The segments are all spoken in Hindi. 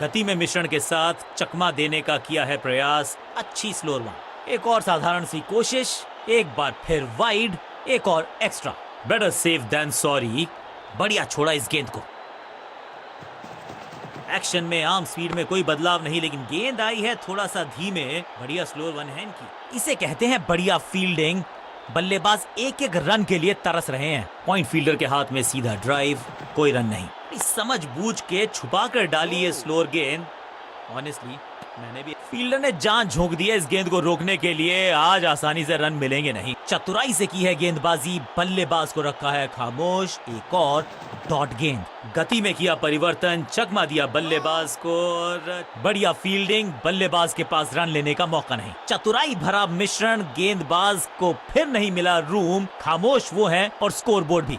गति में मिश्रण के साथ चकमा देने का किया है प्रयास। अच्छी स्लोअर वन। एक और साधारण सी कोशिश, एक बार फिर वाइड, एक और extra. Better safe than sorry. बढ़िया छोड़ा इस गेंद को। एक्शन में आर्म स्पीड में कोई बदलाव नहीं, लेकिन गेंद आई है थोड़ा सा धीमे। बढ़िया स्लोअर वन हैंड की। इसे कहते हैं बढ़िया फील्डिंग। बल्लेबाज एक एक रन के लिए तरस रहे हैं। पॉइंट फील्डर के हाथ में सीधा ड्राइव, कोई रन नहीं। समझ बूझ के छुपा कर डाली है स्लोअर गेंद। ऑनेस्टली मैंने भी। फील्डर ने जान झोंक दी है इस गेंद को रोकने के लिए। आज आसानी से रन मिलेंगे नहीं। चतुराई से की है गेंदबाजी, बल्लेबाज को रखा है खामोश। एक और डॉट गेंद। गति में किया परिवर्तन, चकमा दिया बल्लेबाज को। और बढ़िया फील्डिंग, बल्लेबाज के पास रन लेने का मौका नहीं। चतुराई भरा मिश्रण, गेंदबाज को फिर नहीं मिला रूम। खामोश वो है और स्कोरबोर्ड भी।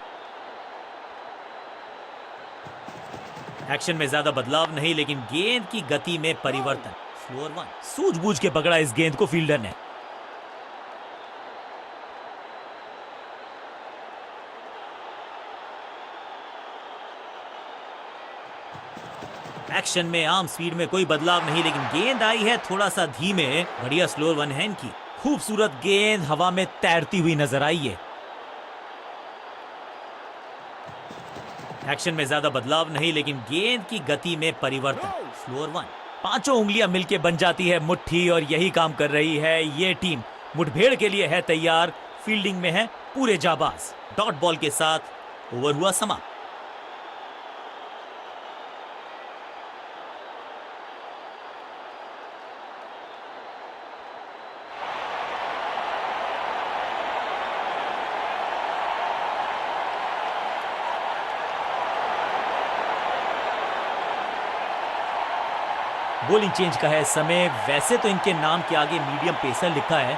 एक्शन में ज्यादा बदलाव नहीं, लेकिन गेंद की गति में परिवर्तन। Slower one. सूझबूझ के पकड़ा इस गेंद को फील्डर ने। एक्शन में आर्म स्पीड में कोई बदलाव नहीं, लेकिन गेंद आई है थोड़ा सा धीमे। बढ़िया स्लोअर वन हैंड की। खूबसूरत गेंद हवा में तैरती हुई नजर आई है। एक्शन में ज्यादा बदलाव नहीं, लेकिन गेंद की गति में परिवर्तन। Slower one. पांचों उंगलियां मिलके बन जाती है मुट्ठी, और यही काम कर रही है ये टीम। मुठभेड़ के लिए है तैयार। फील्डिंग में है पूरे जाबाज। डॉट बॉल के साथ ओवर हुआ समाप्त। बॉलिंग चेंज का है समय। वैसे तो इनके नाम के आगे मीडियम पेसर लिखा है।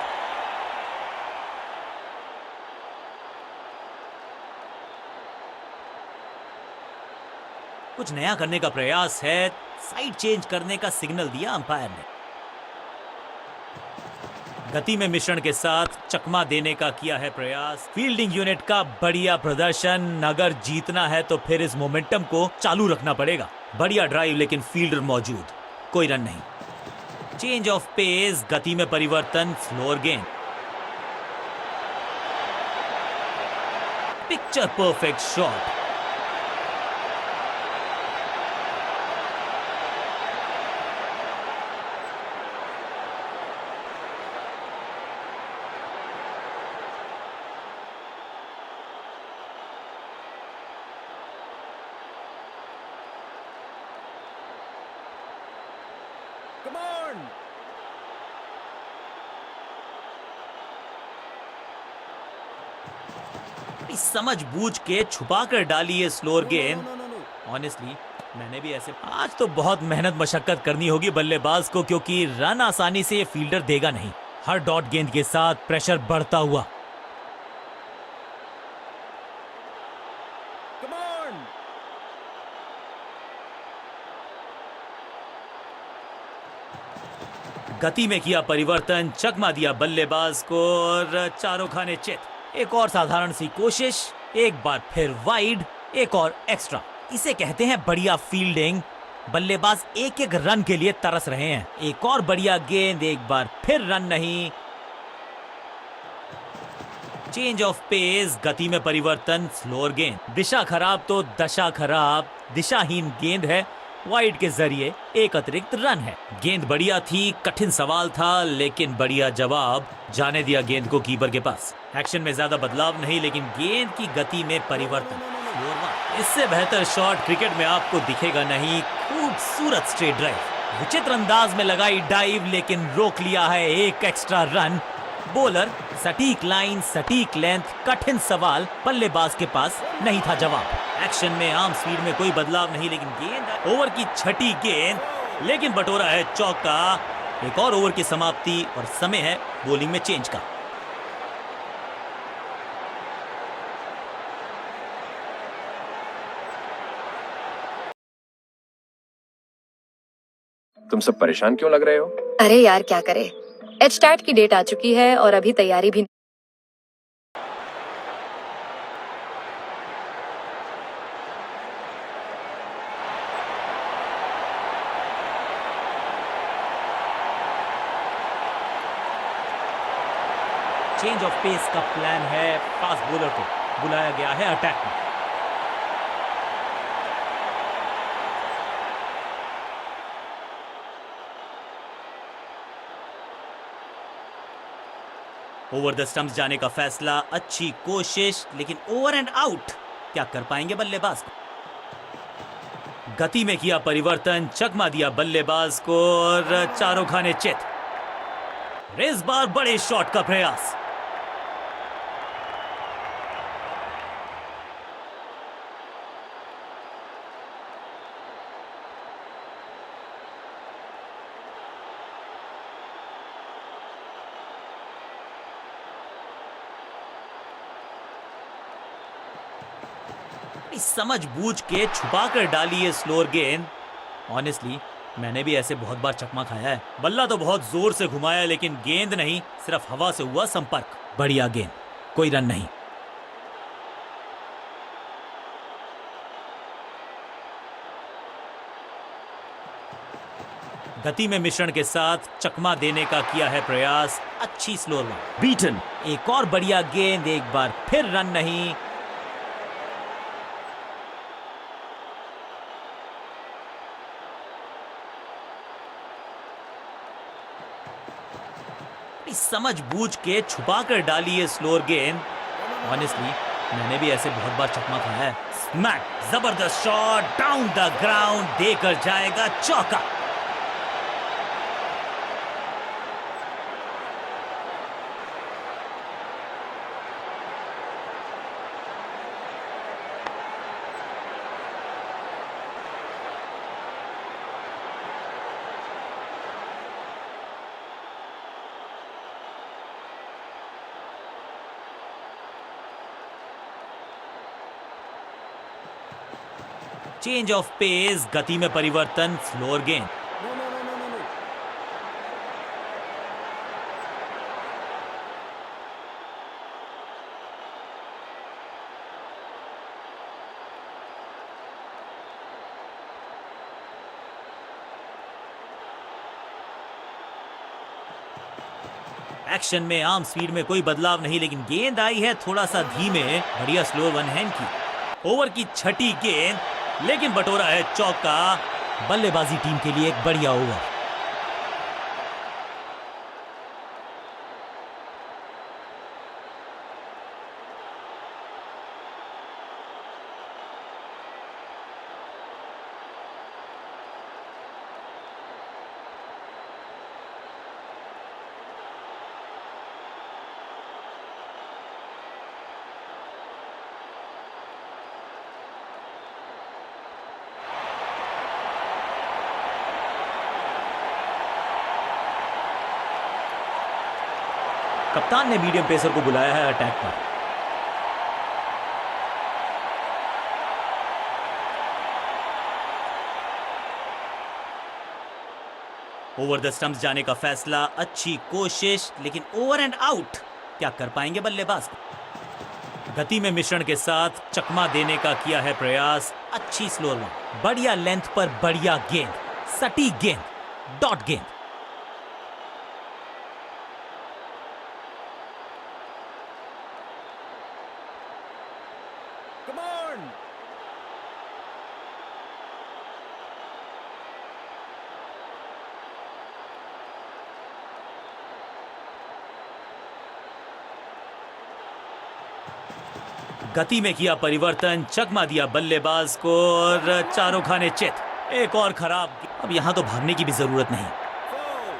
कुछ नया करने का प्रयास है। साइड चेंज करने का सिग्नल दिया अंपायर ने। गति में मिश्रण के साथ चकमा देने का किया है प्रयास। फील्डिंग यूनिट का बढ़िया प्रदर्शन। अगर जीतना है तो फिर इस मोमेंटम को चालू रखना पड़ेगा। बढ़िया ड्राइव, लेकिन फील्डर मौजूद, कोई रन नहीं। चेंज ऑफ पेस, गति में परिवर्तन। स्लोअर गेंद। Picture perfect shot. Come on! समझ बूझ के छुपा कर डाली है स्लोअर गेंद। ऑनेस्टली मैंने भी ऐसे। आज तो बहुत मेहनत मशक्कत करनी होगी बल्लेबाज को, क्योंकि रन आसानी से ये फील्डर देगा नहीं। हर डॉट गेंद के साथ प्रेशर बढ़ता हुआ। Come on! गति में किया परिवर्तन, चकमा दिया बल्लेबाज को। और चारों खाने चित। एक और साधारण सी कोशिश, एक बार फिर वाइड, एक और एक्स्ट्रा। इसे कहते हैं बढ़िया फील्डिंग। बल्लेबाज एक एक रन के लिए तरस रहे हैं। एक और बढ़िया गेंद, एक बार फिर रन नहीं। चेंज ऑफ पेस, गति में परिवर्तन। स्लोअर गेंद। दिशा खराब तो दशा खराब। दिशाहीन गेंद है। वाइड के जरिए एक अतिरिक्त रन है। गेंद बढ़िया थी, कठिन सवाल था, लेकिन बढ़िया जवाब। जाने दिया गेंद को कीपर के पास। एक्शन में ज्यादा बदलाव नहीं, लेकिन गेंद की गति में परिवर्तन। इससे बेहतर शॉट क्रिकेट में आपको दिखेगा नहीं। खूबसूरत स्ट्रेट ड्राइव। विचित्र अंदाज में लगाई डाइव, लेकिन रोक लिया है एक एक्स्ट्रा रन। बॉलर सटीक लाइन, सटीक लेंथ, कठिन सवाल। बल्लेबाज के पास नहीं था जवाब। एक्शन में आर्म स्पीड में कोई बदलाव नहीं, लेकिन गेंद ओवर की छठी गेंद, लेकिन बटोरा है चौका। एक और ओवर की समाप्ति और समय है बॉलिंग में चेंज का। तुम सब परेशान क्यों लग रहे हो? अरे यार क्या करे, एचटैट की डेट आ चुकी है और अभी तैयारी भी। चेंज ऑफ पेस का प्लान है, फास्ट बॉलर को बुलाया गया है अटैक में। ओवर द स्टंप्स जाने का फैसला, अच्छी कोशिश, लेकिन ओवर एंड आउट। क्या कर पाएंगे बल्लेबाज को? गति में किया परिवर्तन, चकमा दिया बल्लेबाज को और चारों खाने चित। इस बार बड़े शॉट का प्रयास। समझ बूझ के छुपा कर डाली है स्लोअर गेंद। ऑनेस्टली मैंने भी ऐसे बहुत बार चकमा खाया है। बल्ला तो बहुत जोर से घुमाया, लेकिन गेंद नहीं, सिर्फ हवा से हुआ संपर्क। बढ़िया गेंद, कोई रन नहीं। गति में मिश्रण के साथ चकमा देने का किया है प्रयास, अच्छी स्लोअर वन, बीटन। एक और बढ़िया गेंद, एक बार फिर रन नहीं। समझ बूझ के छुपा कर डाली है स्लोअर गेंद। ऑनेस्टली मैंने भी ऐसे बहुत बार चकमा खाया है। स्मैक, जबरदस्त शॉट, डाउन द ग्राउंड, देकर जाएगा चौका। चेंज ऑफ पेस, गति में परिवर्तन, स्लोअर गेंद। No, no, no, no, no, no. Action में आर्म स्पीड में कोई बदलाव नहीं, लेकिन गेंद आई है थोड़ा सा धीमे। बढ़िया स्लो वन हैंड की। ओवर की छठी गेंद, लेकिन बटोरा है चौका। बल्लेबाजी टीम के लिए एक बढ़िया ओवर। कप्तान ने मीडियम पेसर को बुलाया है अटैक पर। ओवर द स्टंप्स जाने का फैसला, अच्छी कोशिश, लेकिन ओवर एंड आउट। क्या कर पाएंगे बल्लेबाज को? गति में मिश्रण के साथ चकमा देने का किया है प्रयास, अच्छी स्लोअर वन, बढ़िया लेंथ पर बढ़िया गेंद, सटीक गेंद, डॉट गेंद। Come on! गति में किया परिवर्तन, चकमा दिया बल्लेबाज को और चारों खाने चित। एक और खराब। अब यहां तो भागने की भी जरूरत नहीं। Foul!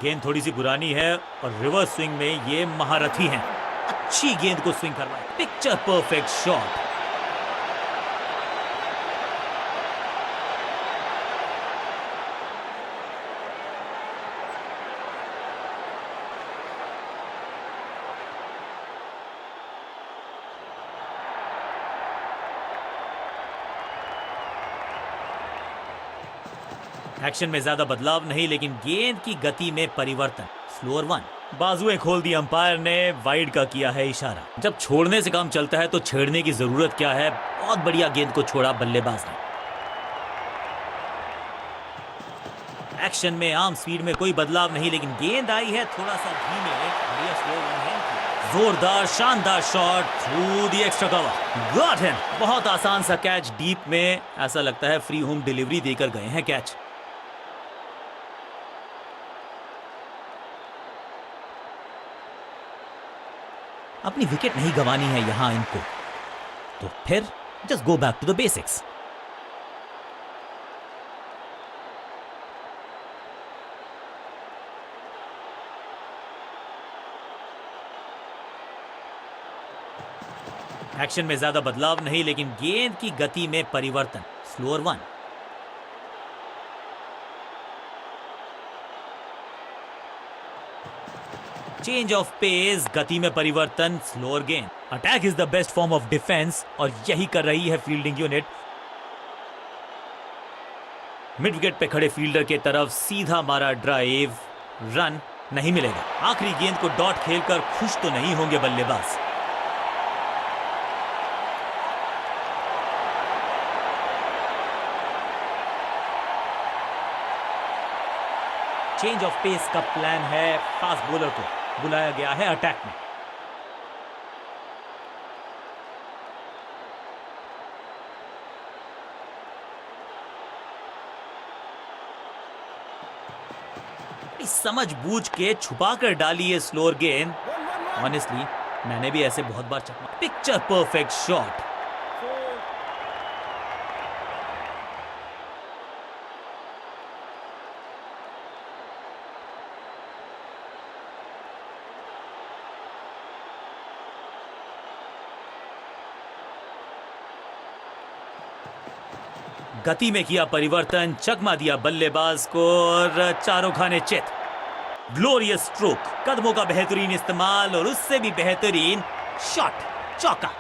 गेंद थोड़ी सी पुरानी है और रिवर्स स्विंग में ये महारथी हैं। अच्छी गेंद को स्विंग करवाए, पिक्चर परफेक्ट शॉट। एक्शन में ज्यादा बदलाव नहीं, लेकिन गेंद की गति में परिवर्तन। Slower one. बाजुएं खोल दी अंपायर ने, वाइड का किया है इशारा। जब छोड़ने से काम चलता है तो छेड़ने की जरूरत क्या है। बहुत बढ़िया गेंद को छोड़ा बल्लेबाज ने। एक्शन में आम स्पीड में कोई बदलाव नहीं, लेकिन गेंद आई है थोड़ा सा धीमे। बढ़िया स्लो वन है। जोरदार शानदार shot through the extra cover. Got him. बहुत आसान सा कैच डीप में। ऐसा लगता है फ्री होम डिलीवरी देकर गए हैं कैच। अपनी विकेट नहीं गंवानी है यहां इनको, तो फिर just go back to the basics. Action में ज्यादा बदलाव नहीं, लेकिन गेंद की गति में परिवर्तन। Slower one. Change of pace, गति में परिवर्तन। स्लोअर गेंद। Attack is the best form of defence, और यही कर रही है फील्डिंग यूनिट। मिड विकेट पे खड़े फील्डर के तरफ सीधा मारा ड्राइव। रन नहीं मिलेगा। आखिरी गेंद को डॉट खेलकर खुश तो नहीं होंगे बल्लेबाज। चेंज ऑफ पेस का प्लान है। फास्ट बॉलर को बुलाया गया है अटैक में। समझ बूझ के छुपा कर डाली है स्लोअर गेंद। ऑनेस्टली मैंने भी ऐसे बहुत बार चकमा। Picture perfect shot. गति में किया परिवर्तन, चकमा दिया बल्लेबाज को, और चारों खाने चित। ग्लोरियस स्ट्रोक, कदमों का बेहतरीन इस्तेमाल, और उससे भी बेहतरीन शॉट। चौका।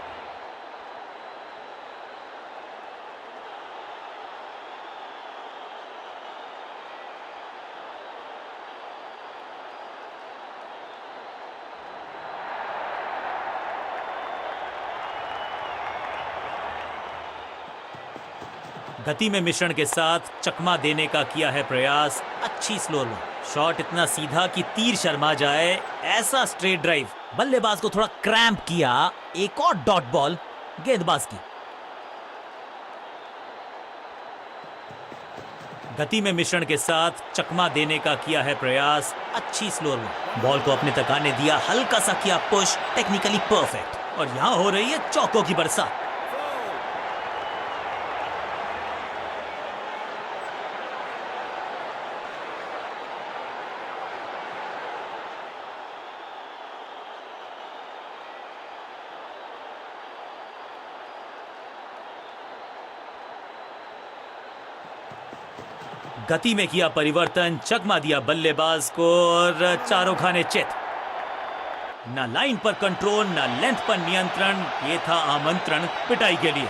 गति में मिश्रण के साथ चकमा देने का किया है प्रयास। अच्छी स्लोअर वन। शॉट इतना सीधा कि तीर शर्मा जाए, ऐसा स्ट्रेट ड्राइव। बल्लेबाज को थोड़ा क्रैम्प किया। एक और डॉट बॉल गेंदबाज की। गति में मिश्रण के साथ चकमा देने का किया है प्रयास। अच्छी स्लोअर वन। बॉल को अपने तक आने दिया, हल्का सा किया पुश, टेक्निकली परफेक्ट। और यहां हो रही है चौकों की बरसात। गति में किया परिवर्तन, चकमा दिया बल्लेबाज को, और चारों खाने चित। ना लाइन पर कंट्रोल, ना लेंथ पर नियंत्रण। ये था आमंत्रण पिटाई के लिए।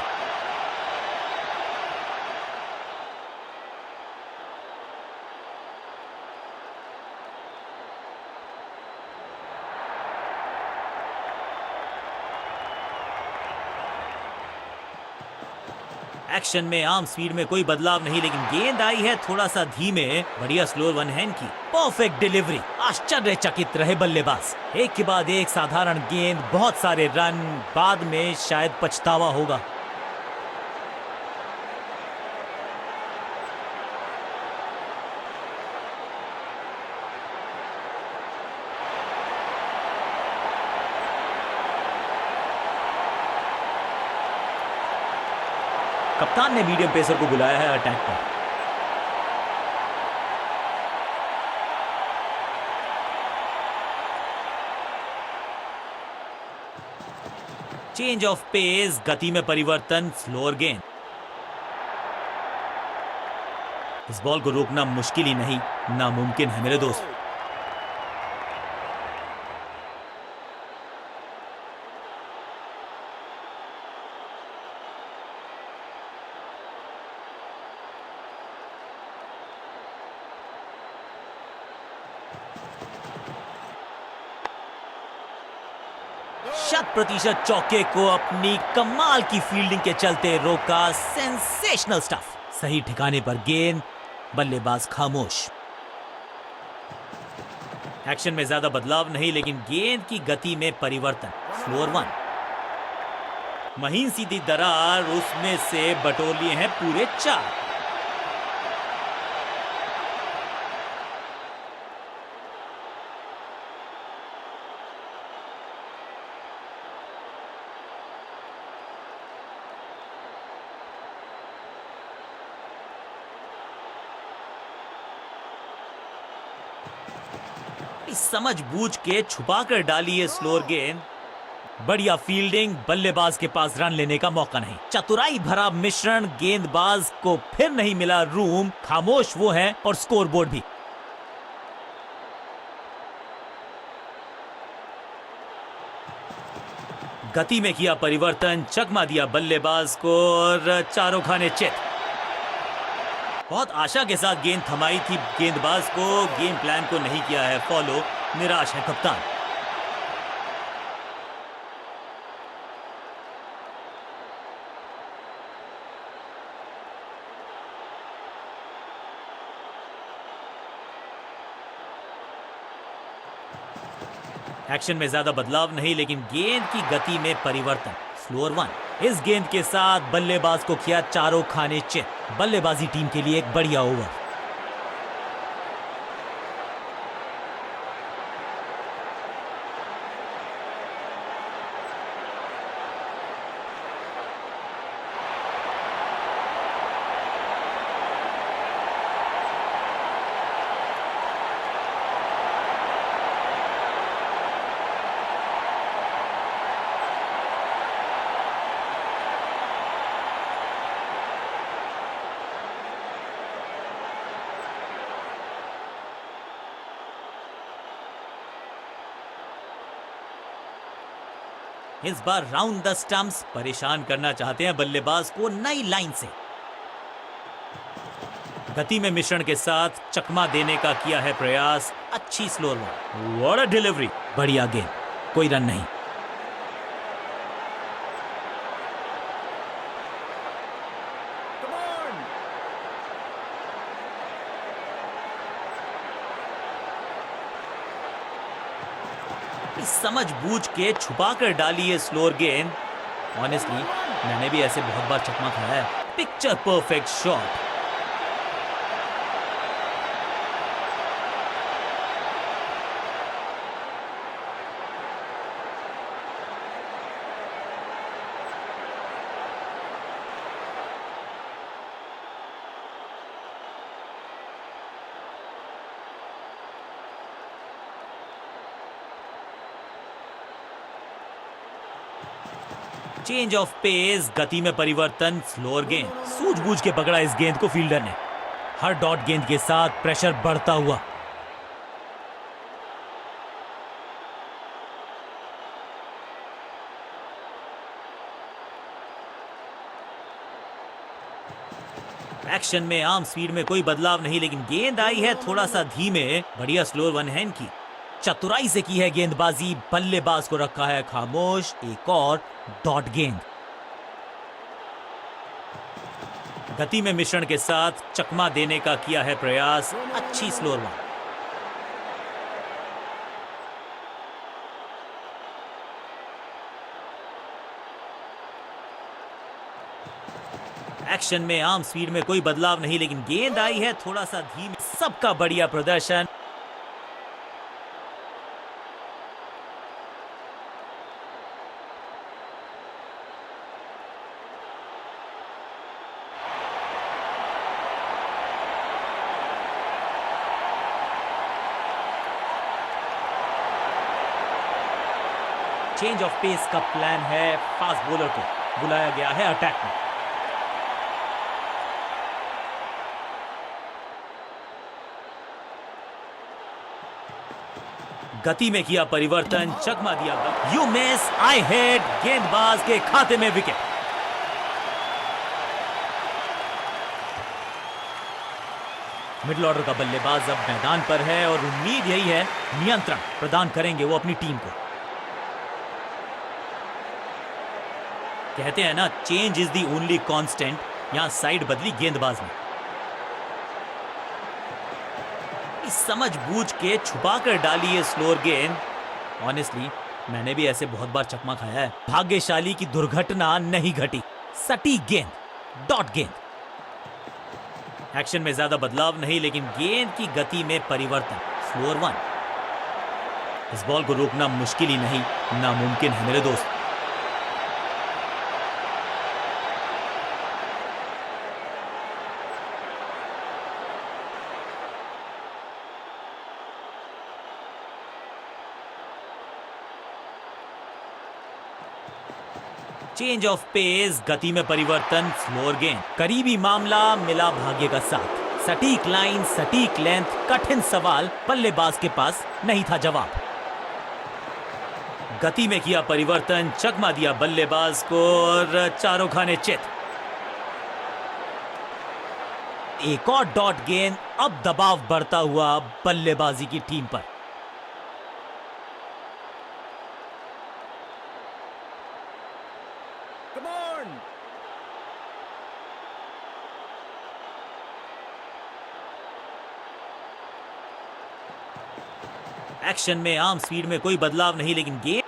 एक्शन में आम स्पीड में कोई बदलाव नहीं, लेकिन गेंद आई है थोड़ा सा धीमे। बढ़िया स्लोअर वन हैंड की। Perfect delivery. आश्चर्यचकित रहे बल्लेबाज। एक के बाद एक साधारण गेंद, बहुत सारे रन। बाद में शायद पछतावा होगा। कप्तान ने मीडियम पेसर को बुलाया है अटैक पर। चेंज ऑफ पेस, गति में परिवर्तन। स्लोअर गेंद। इस बॉल को रोकना मुश्किल ही नहीं, नामुमकिन है मेरे दोस्त। शत-प्रतिशत चौके को अपनी कमाल की फील्डिंग के चलते रोका। Sensational stuff. सही ठिकाने पर गेंद, बल्लेबाज खामोश। एक्शन में ज्यादा बदलाव नहीं, लेकिन गेंद की गति में परिवर्तन। Slower one. महीन सीधी दरार, उसमें से बटोर लिए हैं पूरे 4। समझ बूझ के छुपा कर डाली है स्लोअर गेंद। बढ़िया फील्डिंग, बल्लेबाज के पास रन लेने का मौका नहीं। चतुराई भरा मिश्रण, गेंदबाज को फिर नहीं मिला रूम। खामोश वो है और स्कोरबोर्ड भी। गति में किया परिवर्तन, चकमा दिया बल्लेबाज को और चारों खाने चित। बहुत आशा के साथ गेंद थमाई थी गेंदबाज को, गेम प्लान को नहीं किया है फॉलो। निराश है कप्तान। एक्शन में ज्यादा बदलाव नहीं, लेकिन गेंद की गति में परिवर्तन। Slower one. इस गेंद के साथ बल्लेबाज को किया चारों खाने चित। बल्लेबाजी टीम के लिए एक बढ़िया ओवर। इस बार राउंड द स्टंप्स, परेशान करना चाहते हैं बल्लेबाज को नई लाइन से। गति में मिश्रण के साथ चकमा देने का किया है प्रयास। अच्छी slower one. What a delivery. बढ़िया गेंद, कोई रन नहीं। Come on! समझ बूझ के छुपा कर डाली है स्लोअर गेंद। ऑनेस्टली मैंने भी ऐसे बहुत बार चकमा खाया है। Picture perfect shot. Change of pace, गति में परिवर्तन। स्लोअर गेंद। सूझबूझ के पकड़ा इस गेंद को फील्डर ने। हर डॉट गेंद के साथ प्रेशर बढ़ता हुआ। एक्शन में आम स्पीड में कोई बदलाव नहीं, लेकिन गेंद आई है थोड़ा सा धीमे। बढ़िया स्लोअर वन है इनकी। चतुराई से की है गेंदबाजी, बल्लेबाज को रखा है खामोश। एक और डॉट गेंद। गति में मिश्रण के साथ चकमा देने का किया है प्रयास। अच्छी स्लोअर वन। एक्शन में आम स्पीड में कोई बदलाव नहीं, लेकिन गेंद आई है थोड़ा सा धीमे। सबका बढ़िया प्रदर्शन। चेंज ऑफ पेस का प्लान है। फास्ट बॉलर को बुलाया गया है अटैक में। गति में किया परिवर्तन, चकमा दिया। You miss, I hit. गेंदबाज के खाते में विकेट। मिडिल ऑर्डर का बल्लेबाज अब मैदान पर है और उम्मीद यही है नियंत्रण प्रदान करेंगे वो अपनी टीम को। कहते हैं ना, change is the only constant. यहां साइड बदली गेंदबाज ने। समझ बूझ के छुपा कर डाली है स्लोअर गेंद। ऑनेस्टली मैंने भी ऐसे बहुत बार चकमा खाया है। भाग्यशाली की दुर्घटना नहीं घटी। सटीक गेंद, डॉट गेंद। एक्शन में ज्यादा बदलाव नहीं, लेकिन गेंद की गति में परिवर्तन। Slower one. इस बॉल को रोकना मुश्किल ही नहीं, नामुमकिन है मेरे दोस्त। चेंज ऑफ पेस, गति में परिवर्तन। स्लोअर गेंद। करीबी मामला, मिला भाग्य का साथ। सटीक लाइन, सटीक लेंथ, कठिन सवाल, बल्लेबाज के पास नहीं था जवाब। गति में किया परिवर्तन, चकमा दिया बल्लेबाज को और चारों खाने चित। एक और डॉट गेंद। अब दबाव बढ़ता हुआ बल्लेबाजी की टीम पर। Come on! एक्शन में आम स्पीड में कोई बदलाव नहीं, लेकिन गेंद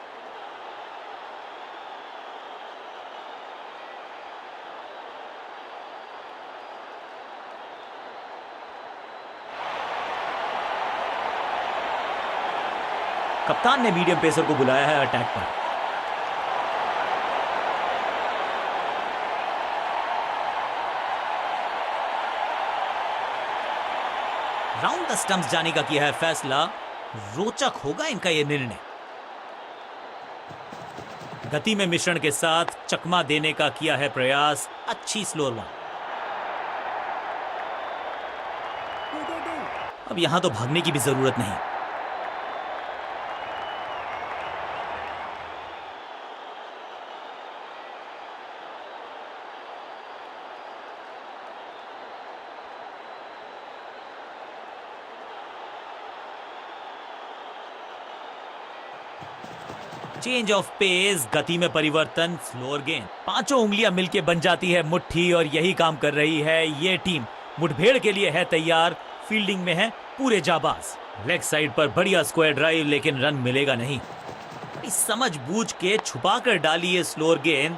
कप्तान ने मीडियम पेसर को बुलाया है अटैक पर। राउंड द स्टंप्स जाने का किया है फैसला। रोचक होगा इनका यह निर्णय। गति में मिश्रण के साथ चकमा देने का किया है प्रयास। अच्छी स्लोअर वन। अब यहां तो भागने की भी जरूरत नहीं। चेंज ऑफ पेस, गति में परिवर्तन। स्लोअर गेंद। पांचों उंगलियां मिलके बन जाती है मुट्ठी, और यही काम कर रही है ये टीम। मुठभेड़ के लिए है तैयार। फील्डिंग में है पूरे जाबाज। लेग साइड पर बढ़िया स्क्वायर ड्राइव, लेकिन रन मिलेगा नहीं। समझ बूझ के छुपा कर डाली है स्लोअर गेंद।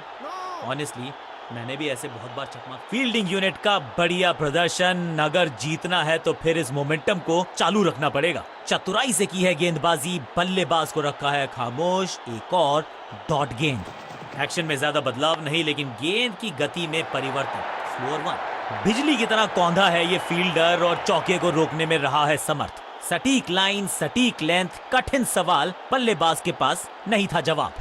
ऑनेस्टली मैंने भी ऐसे बहुत बार चकमा। फील्डिंग यूनिट का बढ़िया प्रदर्शन। अगर जीतना है तो फिर इस मोमेंटम को चालू रखना पड़ेगा। चतुराई से की है गेंदबाजी, बल्लेबाज को रखा है खामोश। एक और डॉट गेंद। एक्शन में ज्यादा बदलाव नहीं, लेकिन गेंद की गति में परिवर्तन। Slower one. बिजली की तरह कौंधा है ये फील्डर, और चौके को रोकने में रहा है समर्थ। सटीक लाइन, सटीक लेंथ, कठिन सवाल, बल्लेबाज के पास नहीं था जवाब।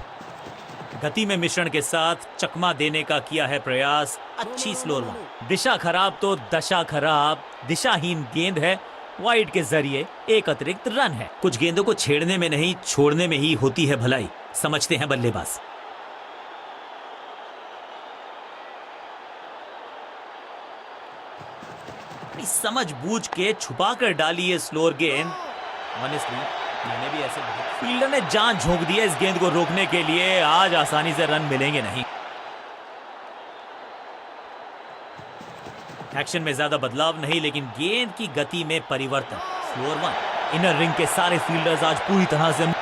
गति में मिश्रण के साथ चकमा देने का किया है प्रयास। अच्छी स्लोअर वन। दिशा खराब तो दशा खराब। दिशाहीन गेंद है। वाइड के जरिए एक अतिरिक्त रन है। कुछ गेंदों को छेड़ने में नहीं, छोड़ने में ही होती है भलाई, समझते हैं बल्लेबाज। समझ बूझ के छुपा कर डाली है स्लोअर गेंद। ऑनेस्टली मैंने भी ऐसे फील्डर ने जान झोंक दी है इस गेंद को रोकने के लिए। आज आसानी से रन मिलेंगे नहीं। एक्शन में ज्यादा बदलाव नहीं, लेकिन गेंद की गति में परिवर्तन। Slower one. इनर रिंग के सारे फील्डर्स आज पूरी तरह से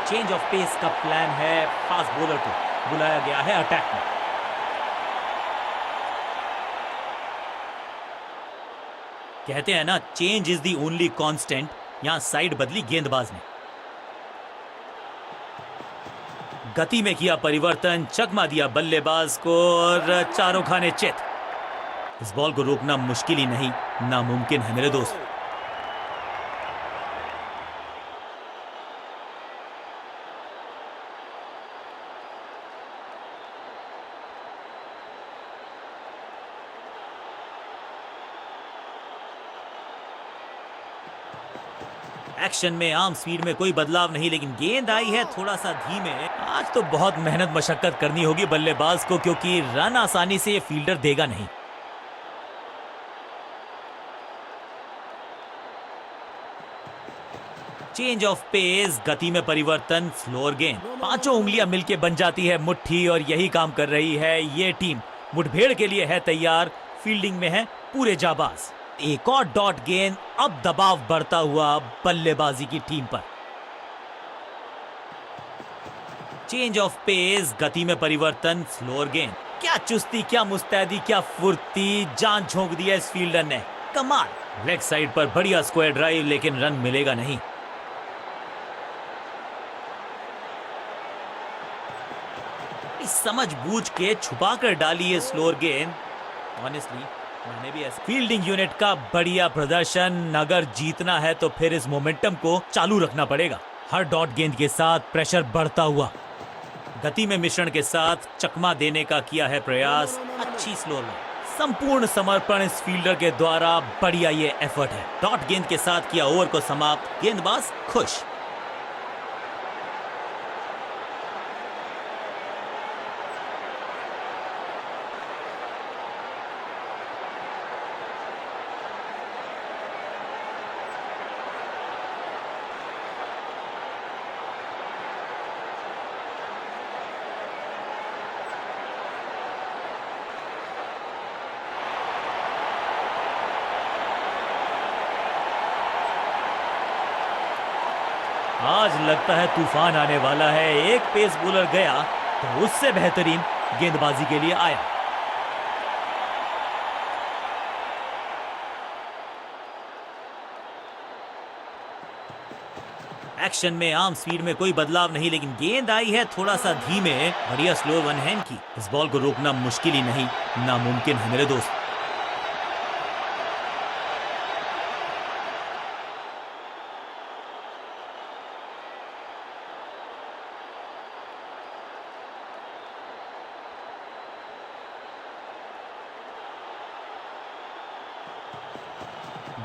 चेंज ऑफ पेस का प्लान है। फास्ट बॉलर को बुलाया गया है अटैक में। कहते हैं ना, change is the only constant. यहां साइड बदली गेंदबाज ने। गति में किया परिवर्तन, चकमा दिया बल्लेबाज को और चारों खाने चित। इस बॉल को रोकना मुश्किल ही नहीं, नामुमकिन है मेरे दोस्त। एक्शन में आर्म स्पीड में कोई बदलाव नहीं, लेकिन गेंद आई है थोड़ा सा धीमे। आज तो बहुत मेहनत मशक्कत करनी होगी बल्लेबाज को, क्योंकि रन आसानी से ये फील्डर देगा नहीं। चेंज ऑफ पेस, गति में परिवर्तन, स्लोअर गेंद। पांचों उंगलियां मिलके बन जाती है मुट्ठी, और यही काम कर रही है ये टीम। मुठभेड़ के लिए है तैयार, फील्डिंग में है पूरे जाबाज। एक और डॉट गेंद, अब दबाव बढ़ता हुआ बल्लेबाजी की टीम पर। चेंज ऑफ पेस, गति में परिवर्तन, स्लोअर गेंद। क्या चुस्ती, क्या मुस्तैदी, क्या फुर्ती, जान झोंक दिया इस फील्डर ने, कमाल। लेग साइड पर बढ़िया स्क्वायर ड्राइव, लेकिन रन मिलेगा नहीं। समझ बूझ के छुपा कर डाली है स्लोअर गेंद। ऑनेस्टली मैंने भी ऐसा। फील्डिंग यूनिट का बढ़िया प्रदर्शन। अगर जीतना है तो फिर इस मोमेंटम को चालू रखना पड़ेगा। हर डॉट गेंद के साथ प्रेशर बढ़ता हुआ, गति में मिश्रण के साथ चकमा देने का किया है प्रयास। अच्छी स्लो लो, संपूर्ण समर्पण इस फील्डर के द्वारा। बढ़िया ये एफर्ट है। डॉट गेंद के साथ किया ओवर को समाप्त, गेंदबाज खुश। आज लगता है तूफान आने वाला है। एक पेस बॉलर गया तो उससे बेहतरीन गेंदबाजी के लिए आया। एक्शन में आर्म स्पीड में कोई बदलाव नहीं, लेकिन गेंद आई है थोड़ा सा धीमे। बढ़िया स्लो वन हैंड की। इस बॉल को रोकना मुश्किल ही नहीं, नामुमकिन है मेरे दोस्त।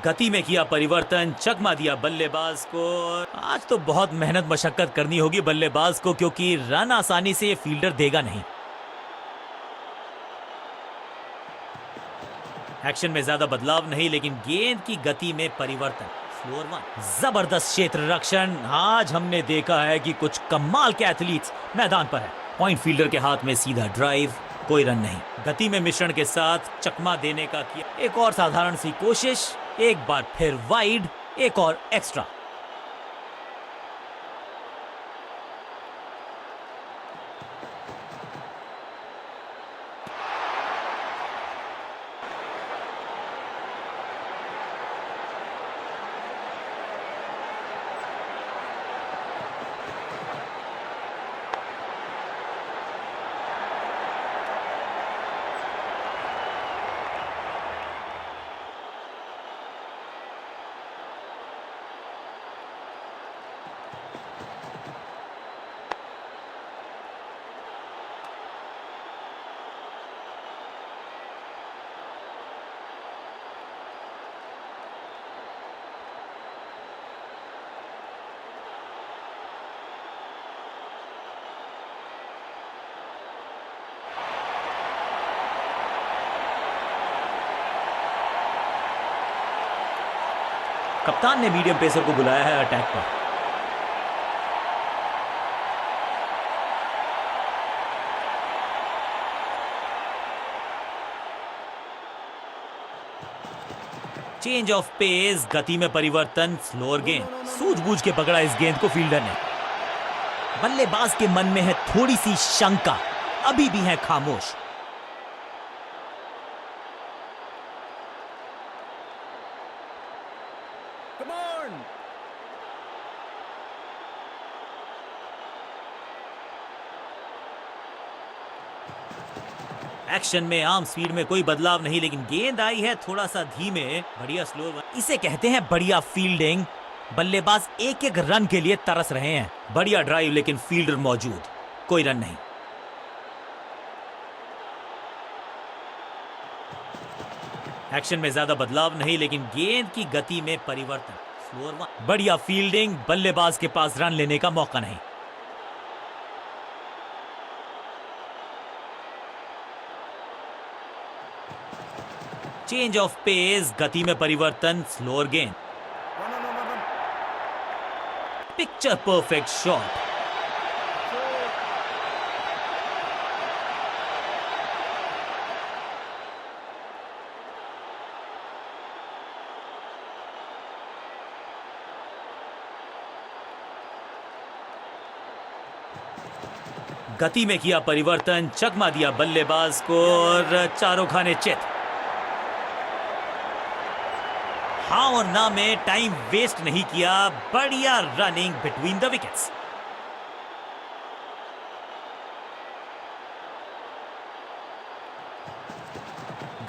गति में किया परिवर्तन, चकमा दिया बल्लेबाज को। आज तो बहुत मेहनत मशक्कत करनी होगी बल्लेबाज को, क्योंकि रन आसानी से ये फील्डर देगा नहीं। एक्शन में ज्यादा बदलाव नहीं, लेकिन गेंद की गति में परिवर्तन। स्लोअर वन, जबरदस्त क्षेत्र रक्षण। आज हमने देखा है कि कुछ कमाल के एथलीट्स मैदान पर है। पॉइंट फील्डर के हाथ में सीधा ड्राइव, कोई रन नहीं। गति में मिश्रण के साथ चकमा देने का किया। एक और साधारण सी कोशिश, एक बार फिर वाइड, एक और एक्स्ट्रा। कप्तान ने मीडियम पेसर को बुलाया है अटैक पर। चेंज ऑफ पेस, गति में परिवर्तन, स्लोअर गेंद। सूझबूझ के पकड़ा इस गेंद को फील्डर ने। बल्लेबाज के मन में है थोड़ी सी शंका, अभी भी है खामोश। Come on! एक्शन में आम स्पीड में कोई बदलाव नहीं, लेकिन गेंद आई है थोड़ा सा धीमे। बढ़िया स्लो, इसे कहते हैं बढ़िया फील्डिंग। बल्लेबाज एक एक रन के लिए तरस रहे हैं। बढ़िया ड्राइव, लेकिन फील्डर मौजूद, कोई रन नहीं। एक्शन में ज्यादा बदलाव नहीं, लेकिन गेंद की गति में परिवर्तन। Slower one. बढ़िया फील्डिंग, बल्लेबाज के पास रन लेने का मौका नहीं। चेंज ऑफ पेस, गति में परिवर्तन। स्लोअर गेंद। Run, run, run, run, run. Picture perfect shot. गति में किया परिवर्तन, चकमा दिया बल्लेबाज को और चारों खाने चित। हाँ और ना में टाइम वेस्ट नहीं किया। बढ़िया रनिंग बिटवीन द विकेट्स।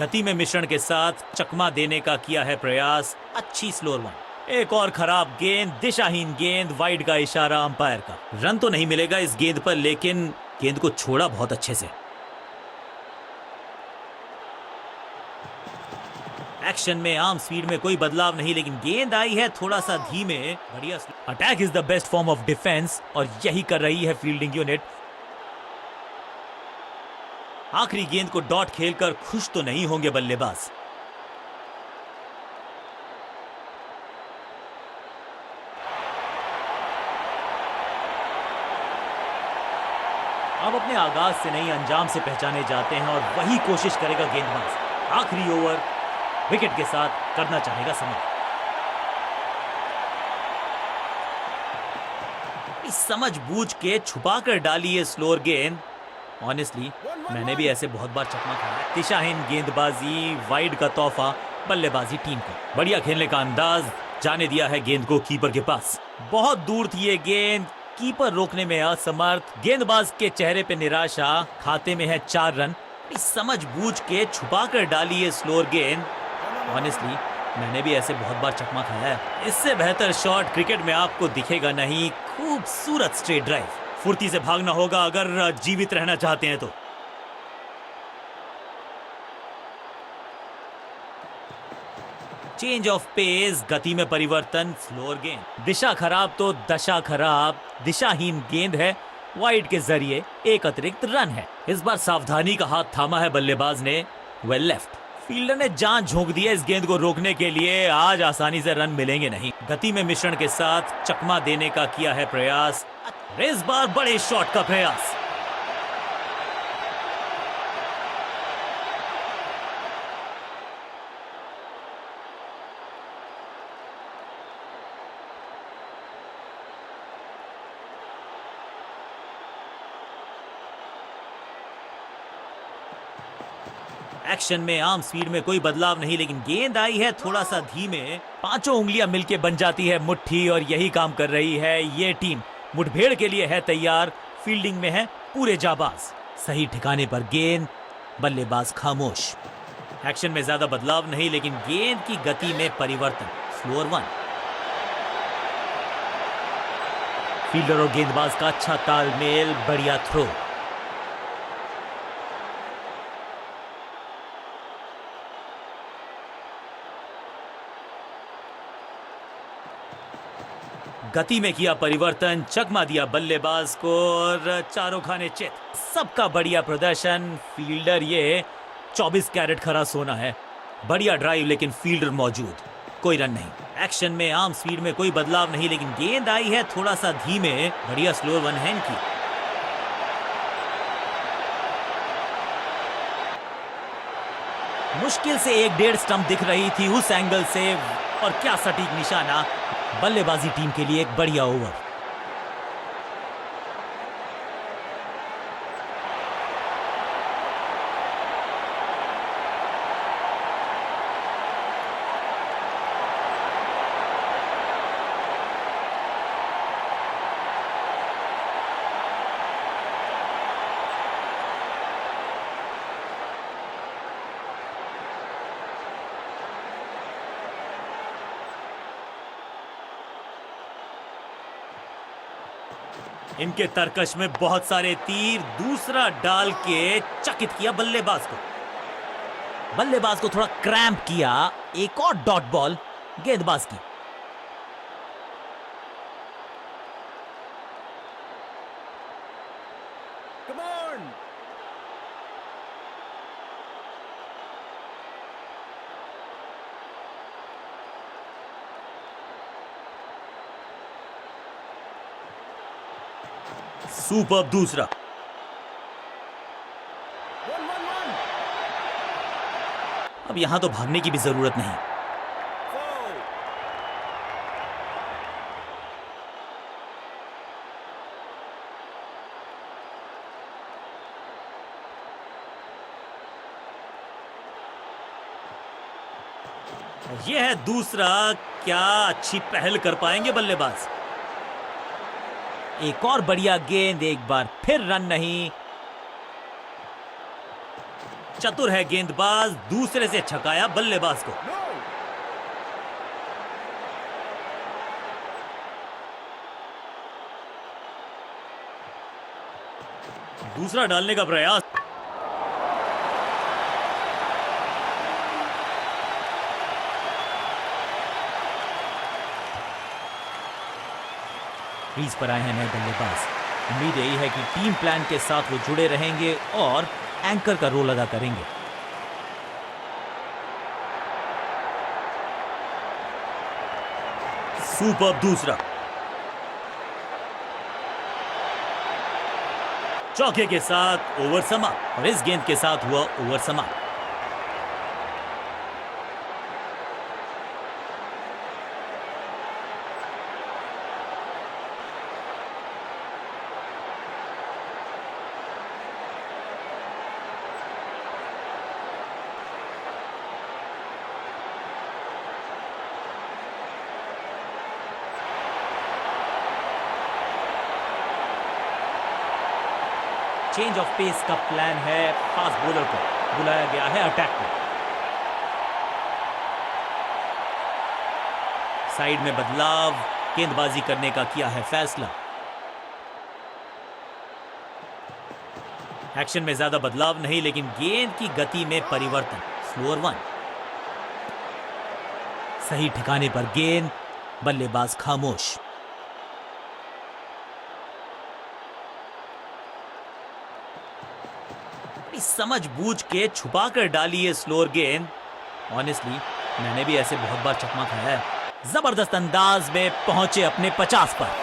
गति में मिश्रण के साथ चकमा देने का किया है प्रयास। अच्छी स्लोअर वन। एक और खराब गेंद, दिशाहीन गेंद। वाइड का इशारा अंपायर का। रन तो नहीं मिलेगा इस गेंद पर, लेकिन गेंद को छोड़ा बहुत अच्छे से। एक्शन में आम स्पीड में कोई बदलाव नहीं, लेकिन गेंद आई है थोड़ा सा धीमे। बढ़िया। Attack is the best form of defence, और यही कर रही है फील्डिंग यूनिट। आखिरी गेंद को डॉट खेलकर खुश तो नहीं होंगे बल्लेबाज। अब अपने आगाज से नहीं, अंजाम से पहचाने जाते हैं, और वही कोशिश करेगा गेंदबाज। आखिरी ओवर विकेट के साथ करना चाहेगा समाप्त। समझ बूझ के छुपा कर डाली है स्लोअर गेंद। ऑनेस्टली मैंने भी ऐसे बहुत बार चकमा खाया है। दिशाहीन गेंदबाजी, वाइड का तोहफा बल्लेबाजी टीम को। बढ़िया खेलने का अंदाज, जाने दिया है गेंद को कीपर के पास। बहुत दूर थी ये गेंद, कीपर रोकने में असमर्थ। गेंदबाज के चेहरे पे निराशा। खाते में है 4 रन। समझ बूझ के छुपा कर डाली है स्लोअर गेंद। ऑनेस्टली मैंने भी ऐसे बहुत बार चकमा खाया है। इससे बेहतर शॉट क्रिकेट में आपको दिखेगा नहीं। खूबसूरत स्ट्रेट ड्राइव। फुर्ती से भागना होगा अगर जीवित रहना चाहते हैं तो। चेंज ऑफ पेस, गति में परिवर्तन। स्लोअर गेंद। दिशा खराब तो दशा खराब। दिशाहीन गेंद है। वाइड के जरिए एक अतिरिक्त रन है। इस बार सावधानी का हाथ थामा है बल्लेबाज ने। Well left. फील्डर ने जान झोंक दी है इस गेंद को रोकने के लिए। आज आसानी से रन मिलेंगे नहीं। गति में मिश्रण के साथ चकमा देने का किया है प्रयास। इस बार बड़े शॉट का प्रयास। एक्शन में आम स्पीड में कोई बदलाव नहीं, लेकिन गेंद आई है थोड़ा सा धीमे। पांचों उंगलियां मिलके बन जाती है मुट्ठी, और यही काम कर रही है ये टीम। मुठभेड़ के लिए है तैयार। फील्डिंग में है पूरे जाबाज। सही ठिकाने पर गेंद, बल्लेबाज खामोश। एक्शन में ज्यादा बदलाव नहीं, लेकिन गेंद की गति में परिवर्तन। Slower one. फील्डर और गेंदबाज का अच्छा तालमेल। बढ़िया थ्रो। गति में किया परिवर्तन, चकमा दिया बल्लेबाज को और चारों खाने चित। सबका बढ़िया प्रदर्शन। फील्डर ये 24 कैरेट खरा सोना है। बढ़िया ड्राइव, लेकिन फील्डर मौजूद, कोई रन नहीं। एक्शन में आम स्पीड में कोई बदलाव नहीं, लेकिन गेंद आई है थोड़ा सा धीमे। बढ़िया स्लोअर वन हैंड की। मुश्किल से 1.5 स्टंप दिख रही थी उस एंगल से, और क्या सटीक निशाना। बल्लेबाजी टीम के लिए एक बढ़िया ओवर। इनके तरकश में बहुत सारे तीर, दूसरा डाल के चकित किया बल्लेबाज को। बल्लेबाज को थोड़ा क्रैम्प किया। एक और डॉट बॉल गेंदबाज की। Come on! सुपर दूसरा। 1-1-1. अब यहां तो भागने की भी जरूरत नहीं। Foul. यह है दूसरा। क्या अच्छी पहल कर पाएंगे बल्लेबाज। एक और बढ़िया गेंद, एक बार फिर रन नहीं। चतुर है गेंदबाज, दूसरे से छकाया बल्लेबाज को। No. दूसरा डालने का प्रयास। क्रीज पर आए हैं नए बल्लेबाज। उम्मीद यही है कि टीम प्लान के साथ वो जुड़े रहेंगे और एंकर का रोल अदा करेंगे। सुपर दूसरा। चौके के साथ ओवर समाप्त और इस गेंद के साथ हुआ ओवर समाप्त। चेंज ऑफ पेस का प्लान है। फास्ट बॉलर को बुलाया गया है अटैक में। साइड में बदलाव, गेंदबाजी करने का किया है फैसला। एक्शन में ज्यादा बदलाव नहीं, लेकिन गेंद की गति में परिवर्तन। Slower one. सही ठिकाने पर गेंद, बल्लेबाज खामोश। समझ बूझ के छुपा कर डाली है स्लोअर गेंद। ऑनेस्टली मैंने भी ऐसे बहुत बार चकमा खाया है। जबरदस्त अंदाज में पहुंचे अपने 50 पर।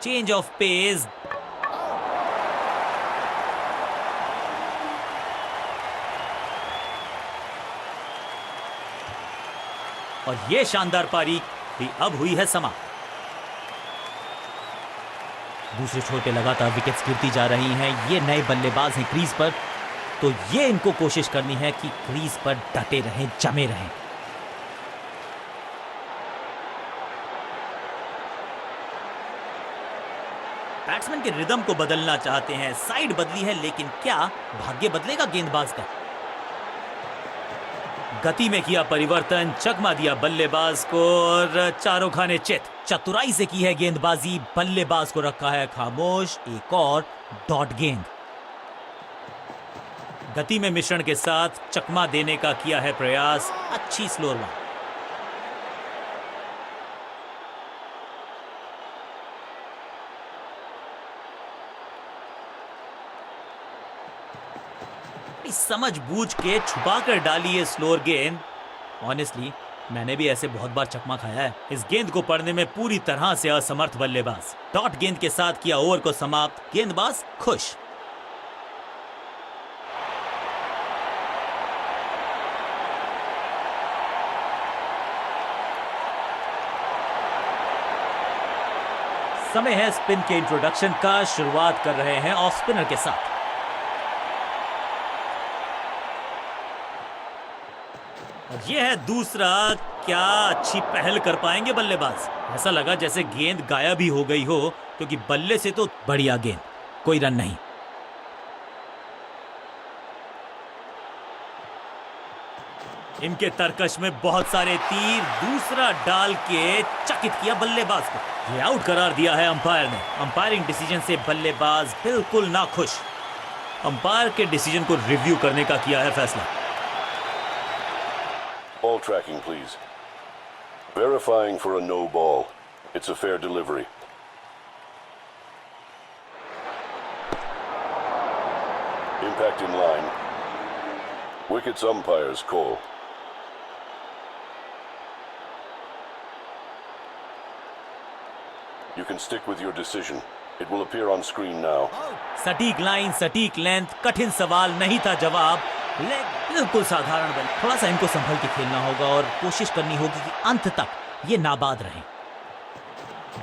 Change of pace. और यह शानदार पारी भी अब हुई है समाप्त। दूसरे छोर पे लगातार विकेट्स गिरती जा रही हैं। ये नए बल्लेबाज हैं क्रीज पर, तो ये इनको कोशिश करनी है कि क्रीज पर डटे रहें, जमे रहें। बैट्समैन के रिदम को बदलना चाहते हैं। साइड बदली है, लेकिन क्या भाग्य बदलेगा गेंदबाज का? गति में किया परिवर्तन, चकमा दिया बल्लेबाज को और चारों खाने चित। चतुराई से की है गेंदबाजी, बल्लेबाज को रखा है खामोश। एक और डॉट गेंद। गति में मिश्रण के साथ चकमा देने का किया है प्रयास। अच्छी स्लोअर वन। समझ बूझ के छुपा कर डाली है स्लोअर गेंद। ऑनेस्टली मैंने भी ऐसे बहुत बार चकमा खाया है। इस गेंद को पढ़ने में पूरी तरह से असमर्थ बल्लेबाज। डॉट गेंद के साथ किया ओवर को समाप्त। गेंदबाज खुश। समय है स्पिन के इंट्रोडक्शन का। शुरुआत कर रहे हैं ऑफ स्पिनर के साथ। और यह है दूसरा। क्या अच्छी पहल कर पाएंगे बल्लेबाज। ऐसा लगा जैसे गेंद गायब ही हो गई हो, क्योंकि बल्ले से तो बढ़िया गेंद, कोई रन नहीं। इनके तरकश में बहुत सारे तीर। दूसरा डाल के चकित किया बल्लेबाज को। ये आउट करार दिया है अंपायर ने। अंपायरिंग डिसीजन से बल्लेबाज बिल्कुल नाखुश। अंपायर के डिसीजन को रिव्यू करने का किया है फैसला। Ball tracking, please. Verifying for a no ball. It's a fair delivery. Impact in line. Wickets umpire's call. You can stick with your decision. It will appear on screen now. सटीक लाइन, सटीक लेंथ, कठिन सवाल नहीं था जवाब। बिल्कुल साधारण बल। थोड़ा सा इनको संभल के खेलना होगा और कोशिश करनी होगी कि अंत तक ये नाबाद रहें।